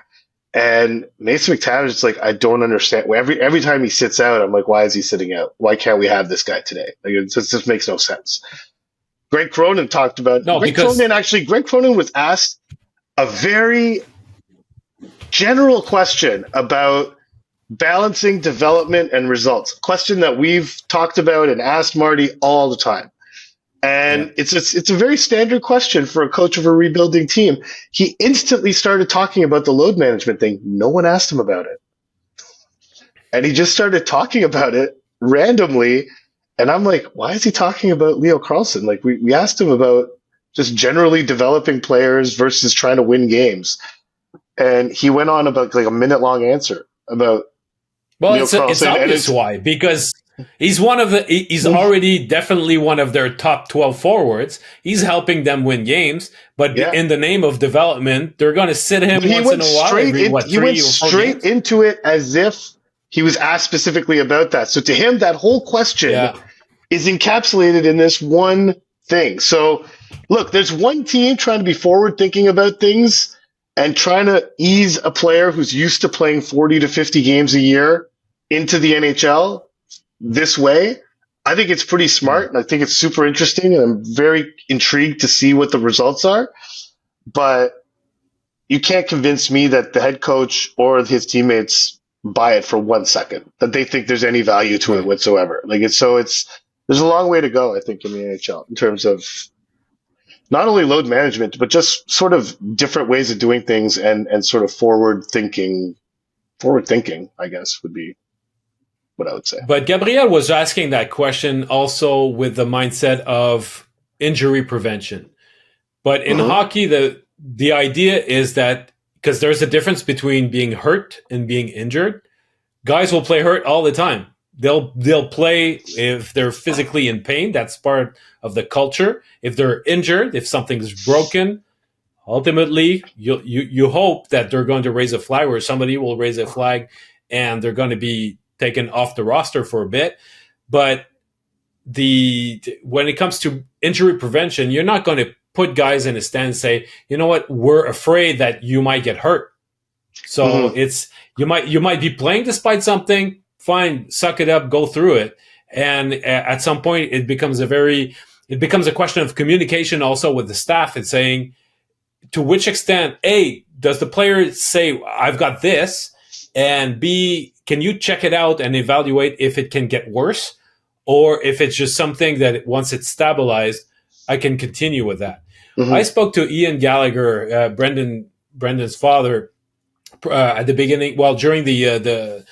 And Mason McTavish, it's like, I don't understand. Every time he sits out, I'm like, why is he sitting out? Why can't we have this guy today? Like, it just makes no sense. Greg Cronin talked about Greg Cronin was asked a very general question about balancing development and results. A question that we've talked about and asked Marty all the time. And it's a very standard question for a coach of a rebuilding team. He instantly started talking about the load management thing. No one asked him about it. And he just started talking about it randomly. And I'm like, why is he talking about Leo Carlsson? Like we asked him about just generally developing players versus trying to win games. And he went on about like a minute-long answer about Leo Carlsson. It's obvious why, because he's already definitely one of their top 12 forwards. He's helping them win games, but in the name of development, they're going to sit him once in a while. He went straight into it as if he was asked specifically about that. So to him, that whole question is encapsulated in this one thing. So look, there's one team trying to be forward thinking about things and trying to ease a player who's used to playing 40 to 50 games a year into the NHL this way. I think it's pretty smart, and I think it's super interesting, and I'm very intrigued to see what the results are. But you can't convince me that the head coach or his teammates buy it for 1 second, that they think there's any value to it whatsoever. There's a long way to go, I think, in the NHL in terms of not only load management, but just sort of different ways of doing things and sort of forward thinking, I guess, would be what I would say. But Gabriel was asking that question also with the mindset of injury prevention. But in hockey, the idea is that because there's a difference between being hurt and being injured, guys will play hurt all the time. They'll play if they're physically in pain. That's part of the culture. If they're injured, if something's broken, ultimately you hope that they're going to raise a flag, or somebody will raise a flag, and they're going to be taken off the roster for a bit. But when it comes to injury prevention, you're not going to put guys in a stand and say, you know what, we're afraid that you might get hurt. So you might be playing despite something. Fine, suck it up, go through it. And at some point, it becomes a question of communication also with the staff and saying, to which extent, A, does the player say, I've got this? And B, can you check it out and evaluate if it can get worse? Or if it's just something that once it's stabilized, I can continue with that. I spoke to Ian Gallagher, Brendan's father, at the beginning, during the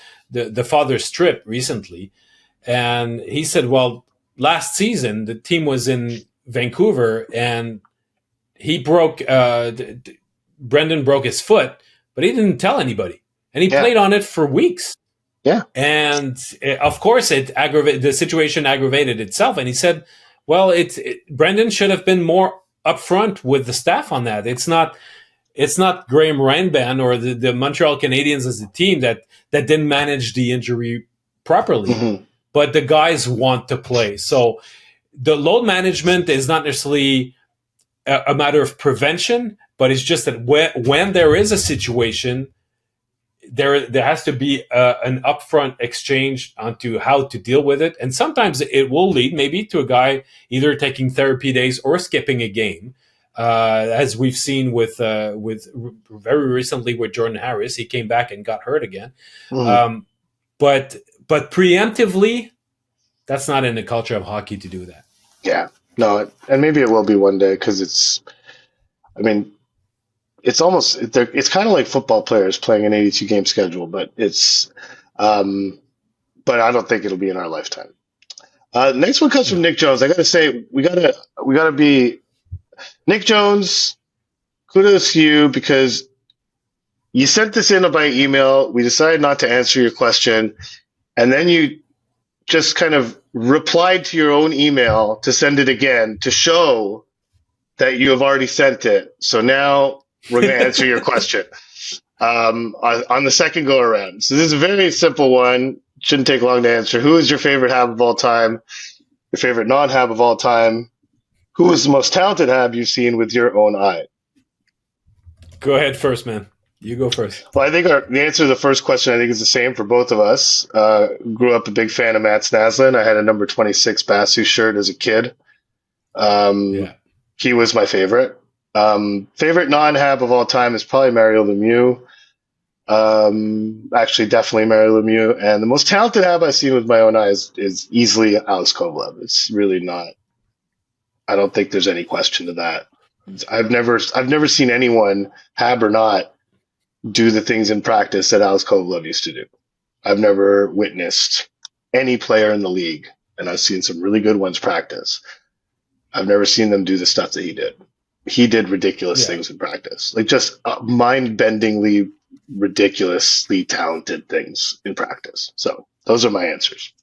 father's trip recently. And he said, last season, the team was in Vancouver and Brendan broke his foot, but he didn't tell anybody. And he played on it for weeks. Yeah. And of course, the situation aggravated itself. And he said, Brendan should have been more upfront with the staff on that. It's not Graham Reinban or the Montreal Canadiens as a team that didn't manage the injury properly, but the guys want to play. So the load management is not necessarily a matter of prevention, but it's just that when there is a situation, there has to be an upfront exchange onto how to deal with it. And sometimes it will lead maybe to a guy either taking therapy days or skipping a game. As we've seen with very recently with Jordan Harris, he came back and got hurt again. But preemptively, that's not in the culture of hockey to do that. Yeah, no, and maybe it will be one day because it's kind of like football players playing an 82 game schedule, but but I don't think it'll be in our lifetime. Next one comes from Nick Jones. I got to say, we gotta be. Nick Jones, kudos to you because you sent this in by email. We decided not to answer your question, and then you just kind of replied to your own email to send it again to show that you have already sent it. So now we're going to answer your question on the second go around. So this is a very simple one. Shouldn't take long to answer. Who is your favorite Hab of all time? Your favorite non-Hab of all time? Who is the most talented Hab you've seen with your own eye? Go ahead first, man. You go first. Well, I think the answer to the first question, I think, is the same for both of us. Grew up a big fan of Mats Naslund. I had a number 26 Basu shirt as a kid. He was my favorite. Favorite non-Hab of all time is probably Mario Lemieux. Actually, definitely Mario Lemieux. And the most talented Hab I've seen with my own eyes is easily Alex Kovalev. It's really not. I don't think there's any question to that. I've never seen anyone, Hab or not, do the things in practice that Alex Kovalev used to do. I've never witnessed any player in the league, and I've seen some really good ones practice. I've never seen them do the stuff that he did. He did ridiculous things in practice, like just mind-bendingly, ridiculously talented things in practice. So those are my answers.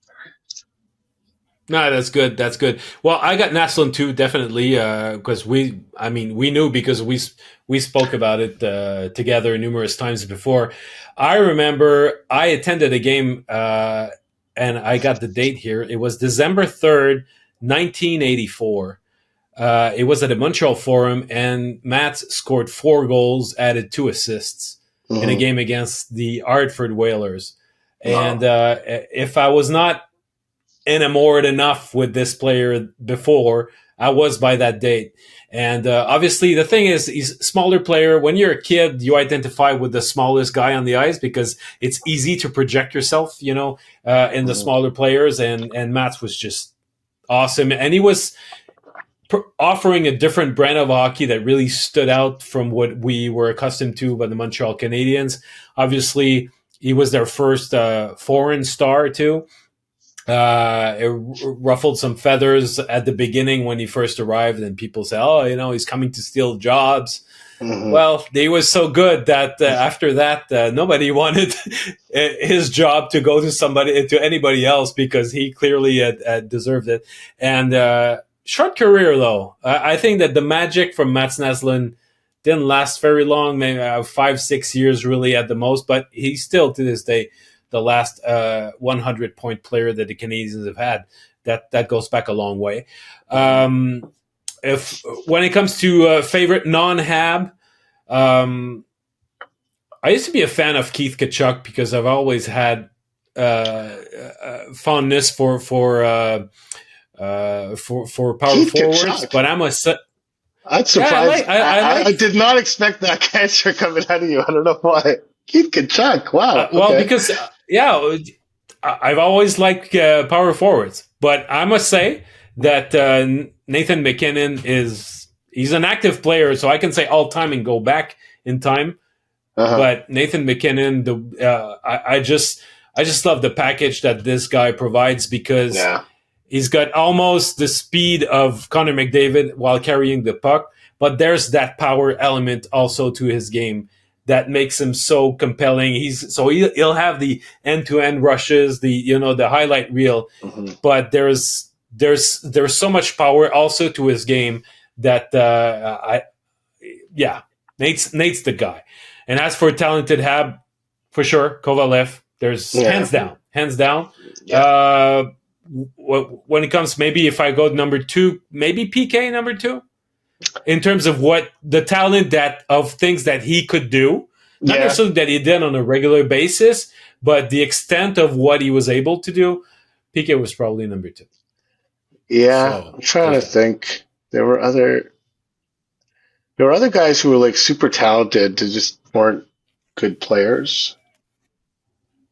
No, that's good. That's good. Well, I got Naslund too, definitely, because we knew because we spoke about it together numerous times before. I remember I attended a game, and I got the date here. It was December 3rd, 1984. It was at the Montreal Forum, and Mats scored 4 goals, added 2 assists in a game against the Hartford Whalers. And if I was not enamored enough with this player before, I was by that date. And obviously the thing is, he's a smaller player. When you're a kid, you identify with the smallest guy on the ice because it's easy to project yourself, in the smaller players. And Mats was just awesome. And he was offering a different brand of hockey that really stood out from what we were accustomed to by the Montreal Canadiens. Obviously, he was their first foreign star too. It ruffled some feathers at the beginning when he first arrived, and people say, "Oh, he's coming to steal jobs." Mm-hmm. Well, he was so good that after that, nobody wanted his job to go to anybody else because he clearly had deserved it. And short career, though. I think that the magic from Mats Naslund didn't last very long, maybe 5-6 years really at the most, but he's still to this day the last 100-point player that the Canadiens have had. That goes back a long way. If when it comes to favorite non-Hab, I used to be a fan of Keith Tkachuk because I've always had fondness for power Keith forwards. Tkachuk. But I'm surprised. I did not expect that answer coming out of you. I don't know why. Keith Tkachuk. Wow. Well, because I've always liked power forwards, but I must say that Nathan MacKinnon he's an active player, so I can say all time and go back in time. But Nathan MacKinnon, I just love the package that this guy provides because he's got almost the speed of Connor McDavid while carrying the puck, but there's that power element also to his game that makes him so compelling. He'll have the end-to-end rushes, the highlight reel, but there's so much power also to his game that Nate's the guy. And as for talented Hab, for sure, Kovalev. There's hands down. Yeah. When it comes, maybe if I go number 2, maybe PK number 2. In terms of what the talent of things that he could do, not necessarily that he did on a regular basis, but the extent of what he was able to do, PK was probably number 2. Yeah, so, I'm trying to think. There were other guys who were like super talented to just weren't good players.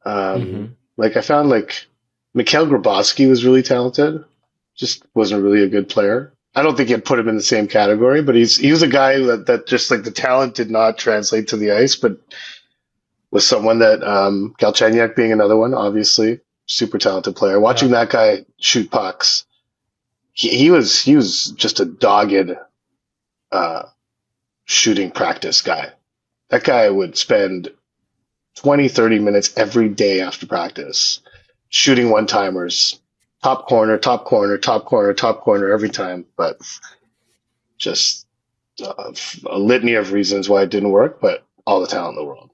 Like I found like Mikhail Grabowski was really talented, just wasn't really a good player. I don't think you'd put him in the same category, but he was a guy that just like the talent did not translate to the ice, but was someone that Galchenyuk being another one, obviously super talented player. Watching that guy shoot pucks, he was just a dogged shooting practice guy. That guy would spend 20, 30 minutes every day after practice shooting one-timers top corner, top corner, top corner, top corner every time, but just a litany of reasons why it didn't work, but all the talent in the world.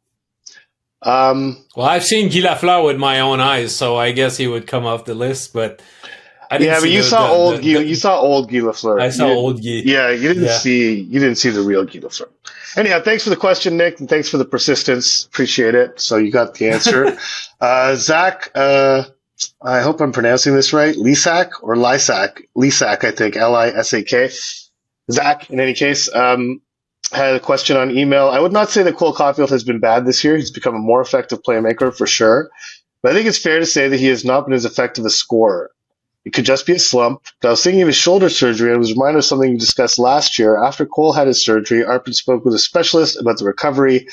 Well, I've seen Guy Lafleur with my own eyes, so I guess he would come off the list, but I didn't see you saw old Guy. You saw old Guy Lafleur. I saw old Guy. Yeah, you didn't see the real Guy Lafleur. Anyhow, thanks for the question, Nick, and thanks for the persistence. Appreciate it. So you got the answer. Zach, I hope I'm pronouncing this right. Lisak or Lysak? Lisak, I think. Lisak. Zach, in any case, had a question on email. I would not say that Cole Caulfield has been bad this year. He's become a more effective playmaker for sure. But I think it's fair to say that he has not been as effective a scorer. It could just be a slump. But I was thinking of his shoulder surgery and I was reminded of something you discussed last year. After Cole had his surgery, Arpin spoke with a specialist about the recovery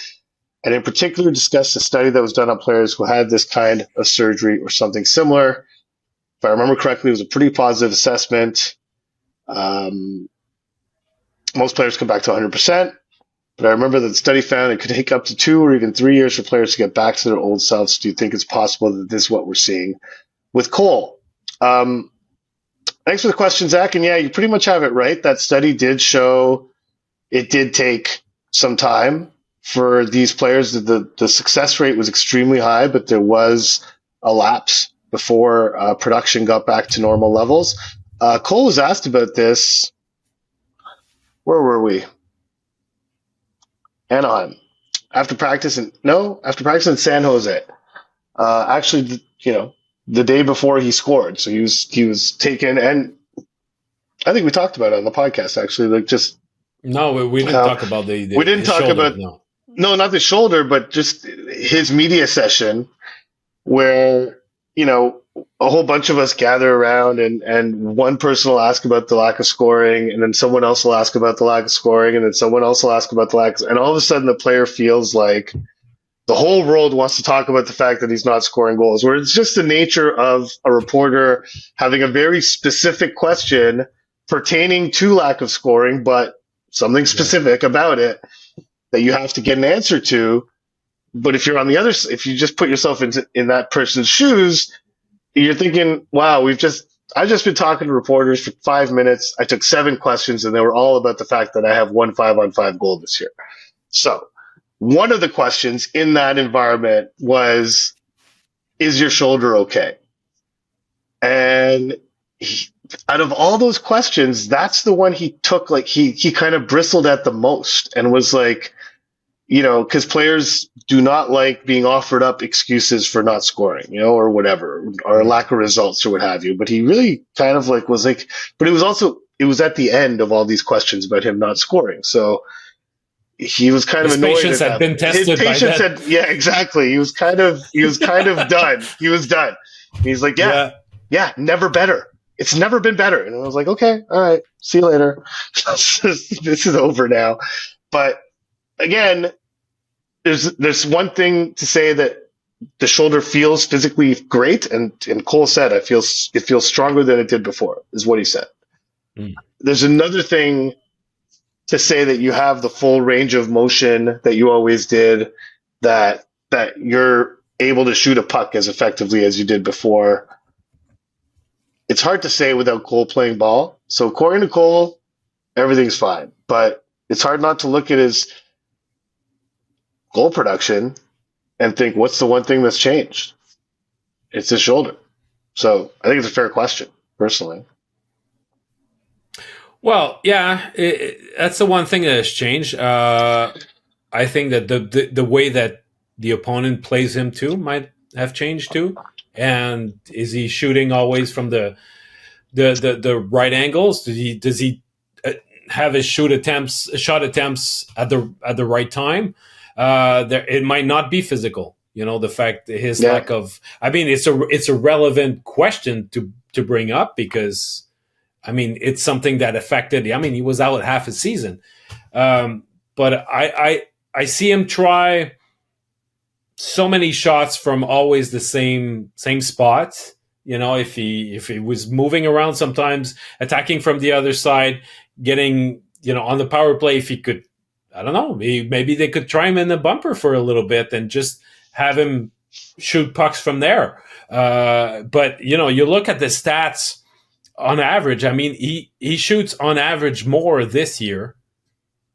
and in particular discussed a study that was done on players who had this kind of surgery or something similar. If I remember correctly, it was a pretty positive assessment. Most players come back to 100%, but I remember that the study found it could take up to 2 or even 3 years for players to get back to their old selves. Do you think it's possible that this is what we're seeing with Cole? Thanks for the question, Zach. And yeah, you pretty much have it right. That study did show it did take some time for these players. The success rate was extremely high, but there was a lapse before production got back to normal levels. Cole was asked about this. Where were we? Anaheim. After practice in San Jose. Actually, the day before he scored. So he was taken, and I think we talked about it on the podcast. Actually, we didn't talk about we didn't talk shoulder, about not the shoulder, but just his media session where a whole bunch of us gather around and one person will ask about the lack of scoring, and then someone else will ask about the lack of scoring, and then someone else will ask about the lack of, and all of a sudden the player feels like the whole world wants to talk about the fact that he's not scoring goals, where it's just the nature of a reporter having a very specific question pertaining to lack of scoring, but something specific about it that you have to get an answer to. But if you're on the other, if you just put yourself in that person's shoes, you're thinking, wow, I've just been talking to reporters for 5 minutes. I took 7 questions and they were all about the fact that I have 1 5-on-5 goal this year. So one of the questions in that environment was, is your shoulder okay? And out of all those questions, that's the one he took, like he kind of bristled at the most and was like, because players do not like being offered up excuses for not scoring, or whatever, or lack of results or what have you. But he really kind of was like, but it was at the end of all these questions about him not scoring. So he was kind of annoyed. His patience had been tested by that. Yeah, exactly. He was kind of done. He was done. He's like, yeah, never better. It's never been better. And I was like, okay, all right, see you later. This is over now. But again, there's one thing to say that the shoulder feels physically great, and Cole said it feels stronger than it did before, is what he said. There's another thing to say that you have the full range of motion that you always did, that you're able to shoot a puck as effectively as you did before. It's hard to say without Cole playing ball. So according to Cole, everything's fine, but it's hard not to look at his goal production and think, what's the one thing that's changed? It's his shoulder. So I think it's a fair question, personally. Well, yeah, that's the one thing that has changed. I think that the way that the opponent plays him too might have changed too. And is he shooting always from the right angles? Does he have his shot attempts at the right time? It might not be physical. The fact that his lack of, it's a relevant question to bring up, because it's something that affected. He was out half a season, but I see him try so many shots from always the same spot. If he was moving around, sometimes attacking from the other side, getting on the power play, if he could, I don't know, maybe they could try him in the bumper for a little bit and just have him shoot pucks from there. But you look at the stats on average. I mean, he shoots on average more this year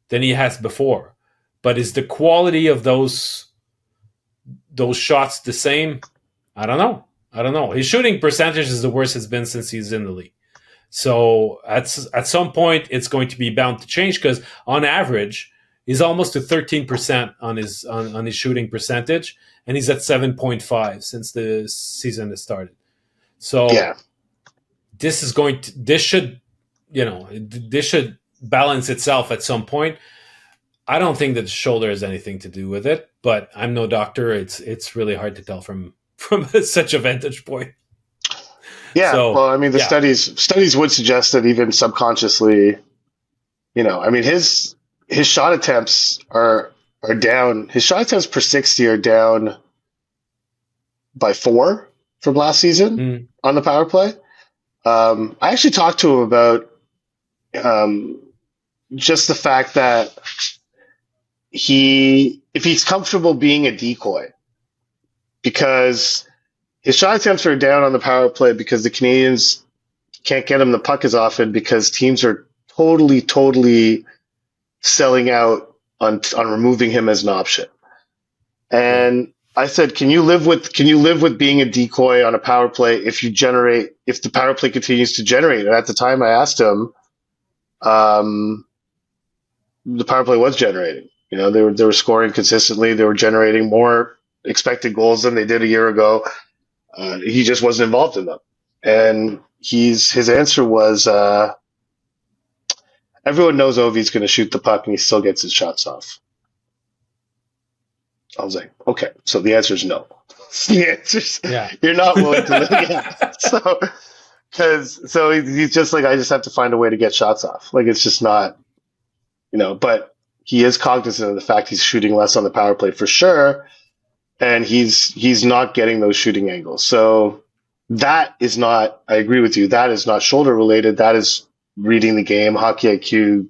than he has before. But is the quality of those shots the same? I don't know. His shooting percentage is the worst it's been since he's in the league. So at some point, it's going to be bound to change because on average, he's almost to 13% on his shooting percentage, and he's at 7.5 since the season has started. So this should balance itself at some point. I don't think that the shoulder has anything to do with it, but I'm no doctor. It's really hard to tell from such a vantage point. Yeah, so, well, I mean, the studies would suggest that even subconsciously, I mean, his shot attempts are down. His shot attempts per 60 are down by 4 from last season on the power play. I actually talked to him about just the fact that if he's comfortable being a decoy, because his shot attempts are down on the power play because the Canadians can't get him the puck as often because teams are totally selling out on removing him as an option. And I said, can you live with being a decoy on a power play if the power play continues to generate? And at the time I asked him, the power play was generating. They were scoring consistently. They were generating more expected goals than they did a year ago. He just wasn't involved in them. And his answer was, everyone knows Ovi's going to shoot the puck and he still gets his shots off. I was like, okay, so the answer is no. The answer's you're not willing to. So he's just like, I just have to find a way to get shots off. Like, it's just not, but he is cognizant of the fact he's shooting less on the power play for sure. And he's not getting those shooting angles. So that is not, I agree with you, that is not shoulder related. That is reading the game, hockey IQ,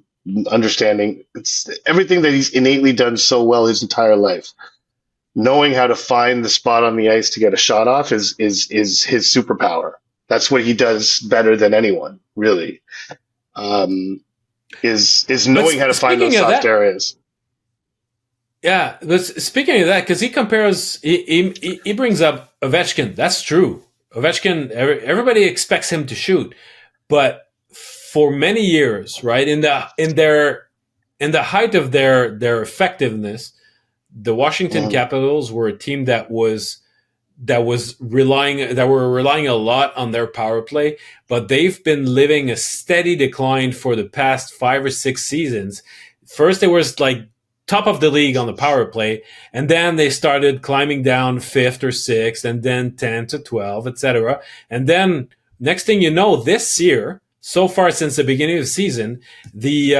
understanding. It's everything that he's innately done so well his entire life. Knowing how to find the spot on the ice to get a shot off is his superpower. That's what he does better than anyone, really. Is knowing how to find those soft areas. Yeah, but speaking of that, because he brings up Ovechkin. That's true. Ovechkin, everybody expects him to shoot, but for many years, right, in the height of their effectiveness, the Washington Capitals were a team that were relying a lot on their power play, but they've been living a steady decline for the past 5 or 6 seasons. First, it was like top of the league on the power play, and then they started climbing down 5th or 6th, and then 10 to 12, etc. And then next thing you know, this year, so far since the beginning of the season, the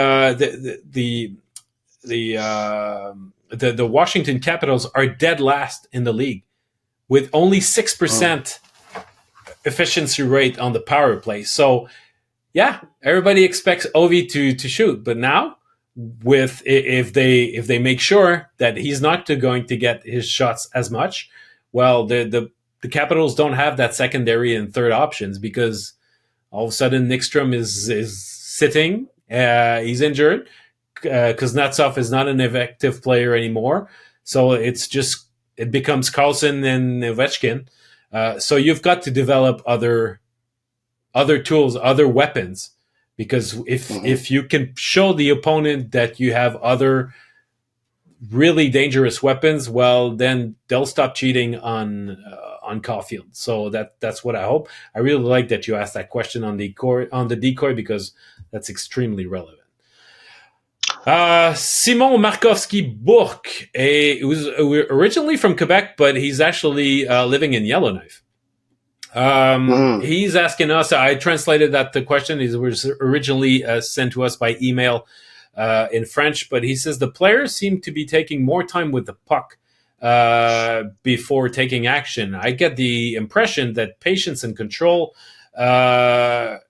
Washington Capitals are dead last in the league with only 6% efficiency rate on the power play. So yeah, everybody expects Ovi to shoot, but now if they make sure that he's not going to get his shots as much, well, the Capitals don't have that secondary and third options because all of a sudden Nyström is sitting, he's injured, Kuznetsov is not an effective player anymore, so it becomes Carlson and Ovechkin. So you've got to develop other tools, other weapons. Because if you can show the opponent that you have other really dangerous weapons, well, then they'll stop cheating on Caulfield. So that's what I hope. I really like that you asked that question on the decoy because that's extremely relevant. Simon Markovski-Bourque, he was originally from Quebec, but he's actually living in Yellowknife. He's asking us, I translated the question. It was originally sent to us by email in French, but he says the players seem to be taking more time with the puck before taking action. I get the impression that patience and control are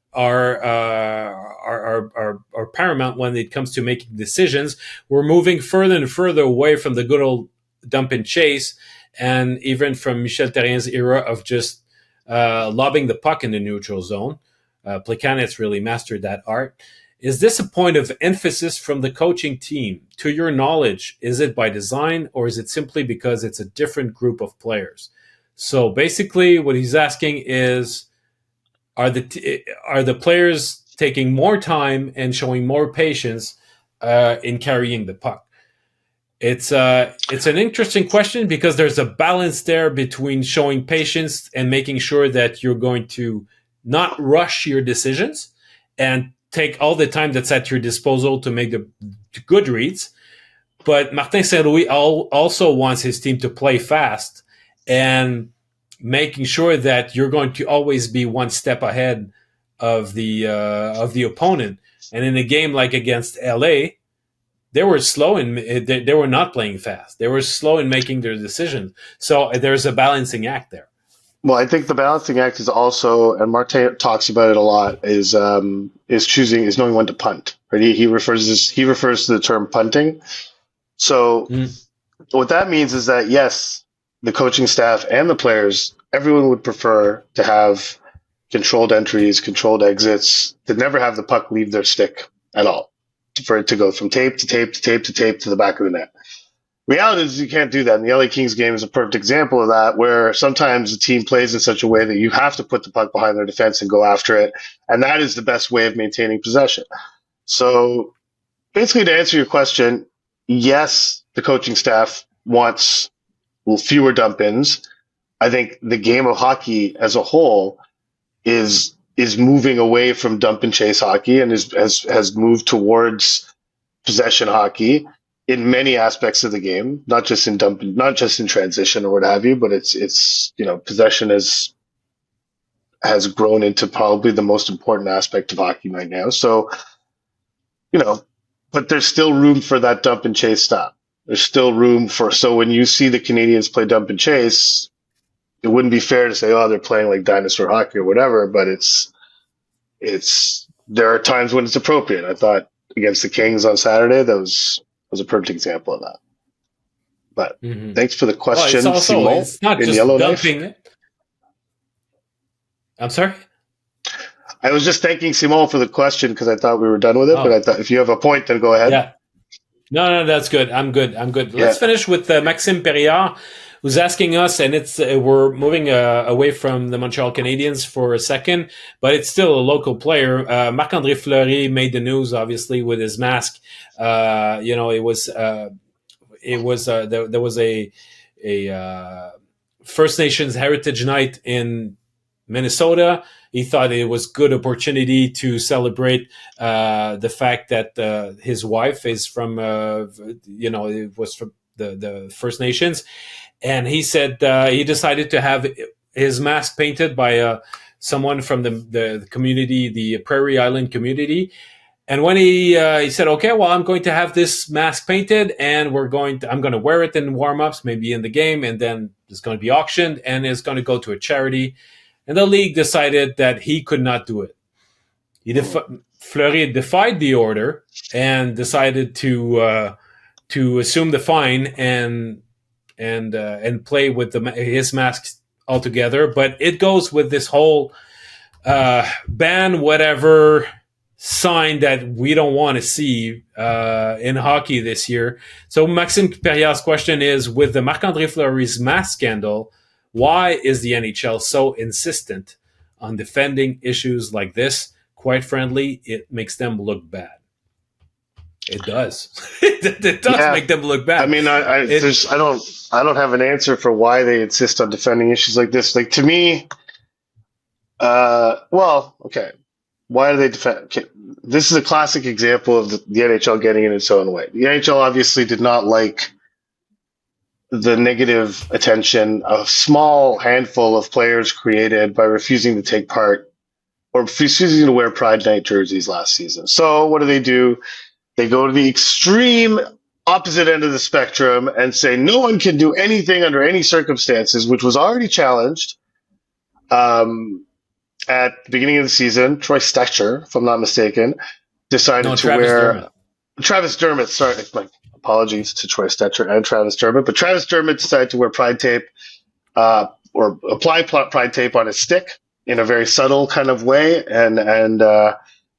paramount when it comes to making decisions. We're moving further and further away from the good old dump and chase, and even from Michel Therrien's era of just lobbing the puck in the neutral zone. Plekanec really mastered that art. Is this a point of emphasis from the coaching team? To your knowledge, is it by design or is it simply because it's a different group of players? So basically, what he's asking is, are the players taking more time and showing more patience in carrying the puck? It's an interesting question because there's a balance there between showing patience and making sure that you're going to not rush your decisions and take all the time that's at your disposal to make the good reads. But Martin St. Louis also wants his team to play fast and making sure that you're going to always be one step ahead of the opponent. And in a game like against LA, they were slow and they were not playing fast. They were slow in making their decisions. So there's a balancing act there. Well, I think the balancing act is also, and Martin talks about it a lot, is knowing when to punt. Right? He refers to the term punting. So what that means is that yes, the coaching staff and the players, everyone would prefer to have controlled entries, controlled exits, to never have the puck leave their stick at all, for it to go from tape to tape to tape to tape to the back of the net. Reality is you can't do that. And the LA Kings game is a perfect example of that, where sometimes the team plays in such a way that you have to put the puck behind their defense and go after it. And that is the best way of maintaining possession. So basically, to answer your question, yes, the coaching staff wants fewer dump-ins. I think the game of hockey as a whole is moving away from dump and chase hockey and has moved towards possession hockey in many aspects of the game, not just in transition or what have you, but it's possession has grown into probably the most important aspect of hockey right now. So, but there's still room for that dump and chase stop. There's still room so when you see the Canadians play dump and chase, it wouldn't be fair to say, oh, they're playing like dinosaur hockey or whatever, but there are times when it's appropriate. I thought against the Kings on Saturday, that was a perfect example of that. But thanks for the question, Simon. It's not just dumping it. I'm sorry? I was just thanking Simon for the question because I thought we were done with it, but I thought if you have a point, then go ahead. Yeah. No, that's good. I'm good. Let's finish with Maxime Perriard, who's asking us, and we're moving away from the Montreal Canadiens for a second, but it's still a local player. Marc-André Fleury made the news, obviously, with his mask. There was a First Nations Heritage Night in Minnesota. He thought it was good opportunity to celebrate the fact that his wife is from, it was from the First Nations. And he said he decided to have his mask painted by someone from the community, the Prairie Island community. And when he said, okay, well, I'm going to have this mask painted and I'm going to wear it in warm-ups, maybe in the game, and then it's going to be auctioned and it's going to go to a charity. And the league decided that he could not do it. Fleury defied the order and decided to assume the fine and play with his mask altogether. But it goes with this whole ban whatever sign that we don't want to see in hockey this year. So Maxime Perriard's question is, with the Marc-André Fleury's mask scandal, why is the NHL so insistent on defending issues like this? Quite frankly, it makes them look bad. It does. It does make them look bad. I mean, I don't have an answer for why they insist on defending issues like this. Like, to me, okay. Why do they defend? Okay. This is a classic example of the NHL getting in its own way. The NHL obviously did not like the negative attention a small handful of players created by refusing to take part or refusing to wear Pride Night jerseys last season. So what do? They go to the extreme opposite end of the spectrum and say no one can do anything under any circumstances, which was already challenged at the beginning of the season. Troy Stecher, if I'm not mistaken, decided to wear... Travis Dermott, sorry. Apologies to Troy Stetcher and Travis Dermott. But Travis Dermott decided to wear pride tape or apply pride tape on his stick in a very subtle kind of way. And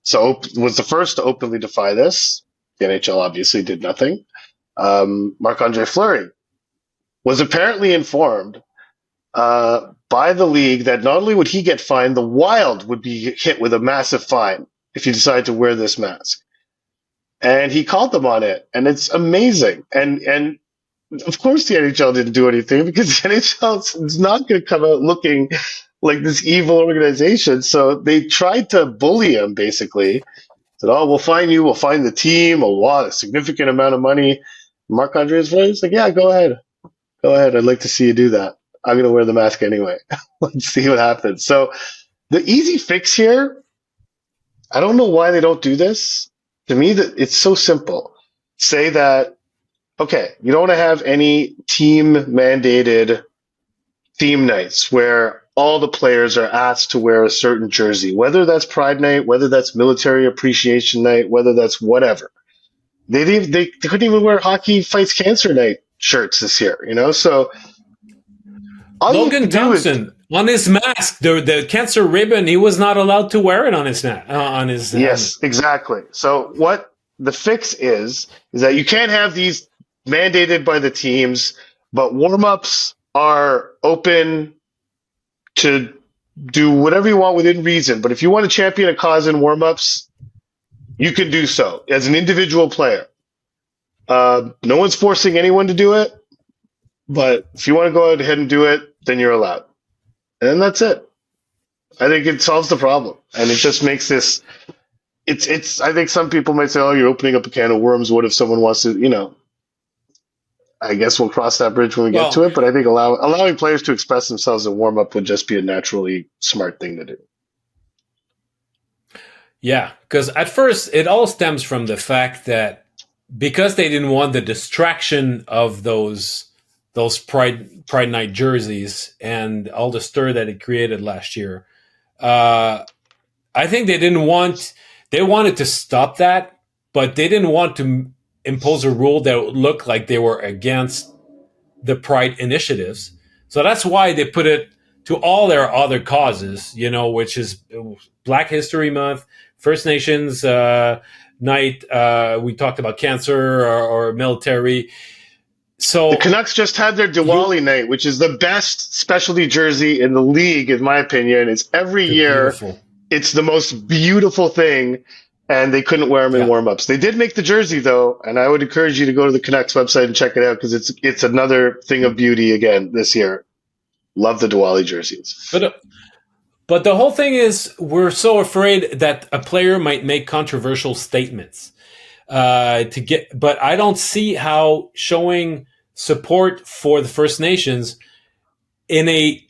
so was the first to openly defy this. The NHL obviously did nothing. Marc-Andre Fleury was apparently informed by the league that not only would he get fined, the Wild would be hit with a massive fine if he decided to wear this mask. And he called them on it, and it's amazing. And of course the NHL didn't do anything because the NHL is not going to come out looking like this evil organization. So they tried to bully him, basically. Said, "Oh, we'll fine you. We'll fine the team a significant amount of money." Marc-Andre is like, "Yeah, go ahead. Go ahead. I'd like to see you do that. I'm going to wear the mask anyway." Let's see what happens. So the easy fix here, I don't know why they don't do this. To me, that it's so simple. Say that, okay, you don't want to have any team-mandated theme nights where all the players are asked to wear a certain jersey, whether that's Pride Night, whether that's Military Appreciation Night, whether that's whatever. They couldn't even wear Hockey Fights Cancer Night shirts this year, So Logan Thompson on his mask, the cancer ribbon, he was not allowed to wear it on his Yes, exactly. So what the fix is that you can't have these mandated by the teams, but warm-ups are open to do whatever you want within reason. But if you want to champion a cause in warm-ups, you can do so as an individual player. No one's forcing anyone to do it, but if you want to go ahead and do it, then you're allowed. And that's it. I think it solves the problem. And it just makes this I think some people might say, "Oh, you're opening up a can of worms. What if someone wants to, I guess we'll cross that bridge when we get to it, but I think allowing players to express themselves in warm up would just be a naturally smart thing to do. Yeah, because at first it all stems from the fact that because they didn't want the distraction of those Pride Night jerseys and all the stir that it created last year, I think they wanted to stop that, but they didn't want to impose a rule that would look like they were against the Pride initiatives. So that's why they put it to all their other causes, which is Black History Month, First Nations Night. We talked about cancer or military. So the Canucks just had their Diwali night, which is the best specialty jersey in the league, in my opinion. It's every year. Beautiful. It's the most beautiful thing, and they couldn't wear them in warm-ups. They did make the jersey, though, and I would encourage you to go to the Canucks website and check it out because it's another thing of beauty again this year. Love the Diwali jerseys. But the whole thing is we're so afraid that a player might make controversial statements but I don't see how showing support for the First Nations in a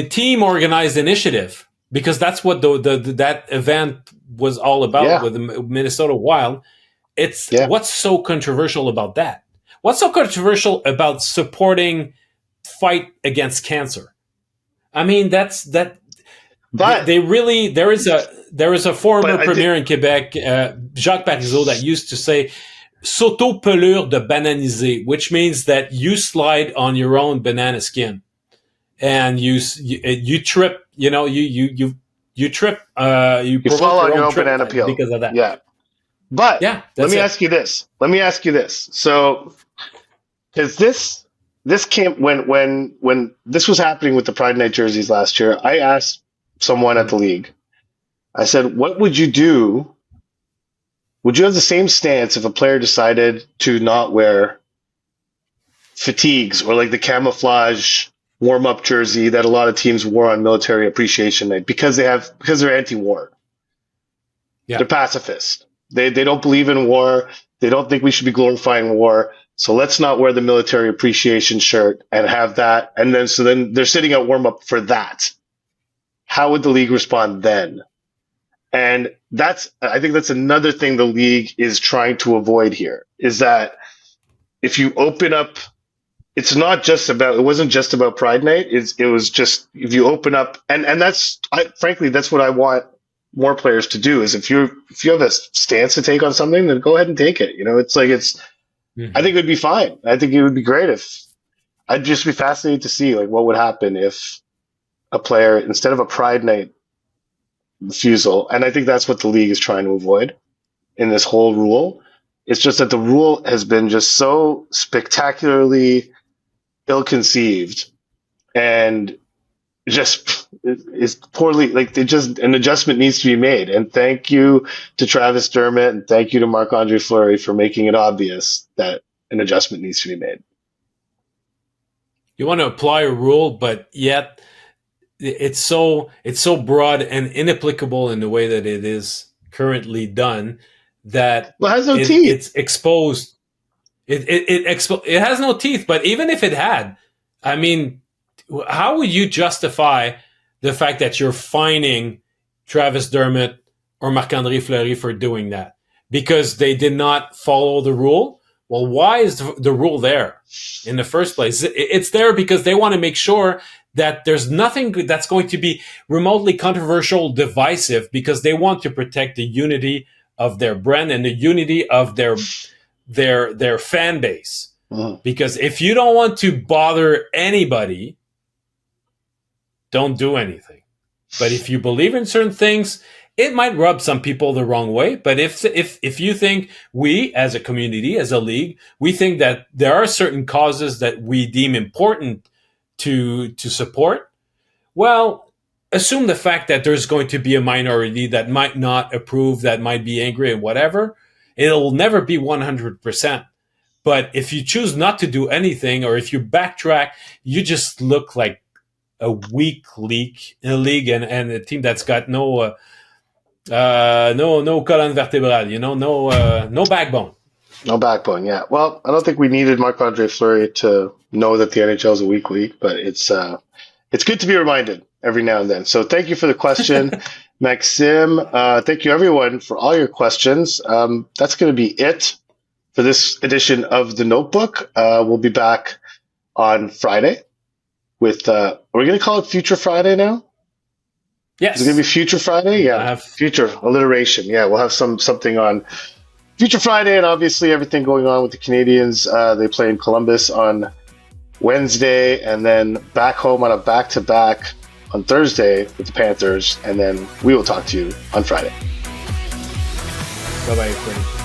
team organized initiative, because that's what that event was all about with the Minnesota Wild. What's so controversial about that? What's so controversial about supporting fight against cancer? I mean, that. But there is a former premier in Quebec, Jacques Parizeau, that used to say "s'auto-pelure de bananiser," which means that you slide on your own banana skin, and you trip. You trip. You fall on your own banana peel because of that. Yeah, but let me ask you this. So, because this came when this was happening with the Pride Night jerseys last year, I asked someone at the league, I said, what would you do? Would you have the same stance if a player decided to not wear fatigues or like the camouflage warm-up jersey that a lot of teams wore on Military Appreciation Night because they're anti-war? Yeah. They're pacifist. They don't believe in war. They don't think we should be glorifying war. So let's not wear the Military Appreciation shirt and have that. And then they're sitting at warm-up for that. How would the league respond then? And I think that's another thing the league is trying to avoid here, is that if you open up, it wasn't just about Pride Night. It was just, if you open up, and frankly, that's what I want more players to do, is if you have a stance to take on something, then go ahead and take it. I think it would be fine. I think it would be great if I'd just be fascinated to see like what would happen if a player, instead of a Pride Night refusal, and I think that's what the league is trying to avoid in this whole rule. It's just that the rule has been just so spectacularly ill-conceived and just is poorly, like they just, an adjustment needs to be made. And thank you to Travis Dermott and thank you to Marc-Andre Fleury for making it obvious that an adjustment needs to be made. You want to apply a rule, but yet it's so broad and inapplicable in the way that it is currently done that it has no teeth. It's exposed. It has no teeth. But even if it had, I mean, how would you justify the fact that you're fining Travis Dermott or Marc-Andre Fleury for doing that? Because they did not follow the rule? Well, why is the rule there in the first place? It's there because they want to make sure that there's nothing that's going to be remotely controversial, divisive, because they want to protect the unity of their brand and the unity of their fan base. Mm-hmm. Because if you don't want to bother anybody, don't do anything. But if you believe in certain things, it might rub some people the wrong way. But if you think, we as a community, as a league, we think that there are certain causes that we deem important to support, well, assume the fact that there's going to be a minority that might not approve, that might be angry and whatever. It'll never be 100%. But if you choose not to do anything, or if you backtrack, you just look like a weak league and a team that's got no colonne vertebrale, no backbone. No backbone, yeah. Well, I don't think we needed Marc-Andre Fleury to know that the NHL is a weak league, but it's good to be reminded every now and then. So thank you for the question, Maxime. Thank you, everyone, for all your questions. That's going to be it for this edition of The Notebook. We'll be back on Friday with, are we going to call it Future Friday now? Yes. Is it going to be Future Friday? Yeah, future alliteration. Yeah, we'll have something on Future Friday, and obviously everything going on with the Canadians. They play in Columbus on Wednesday, and then back home on a back-to-back on Thursday with the Panthers, and then we will talk to you on Friday. Bye-bye, everybody.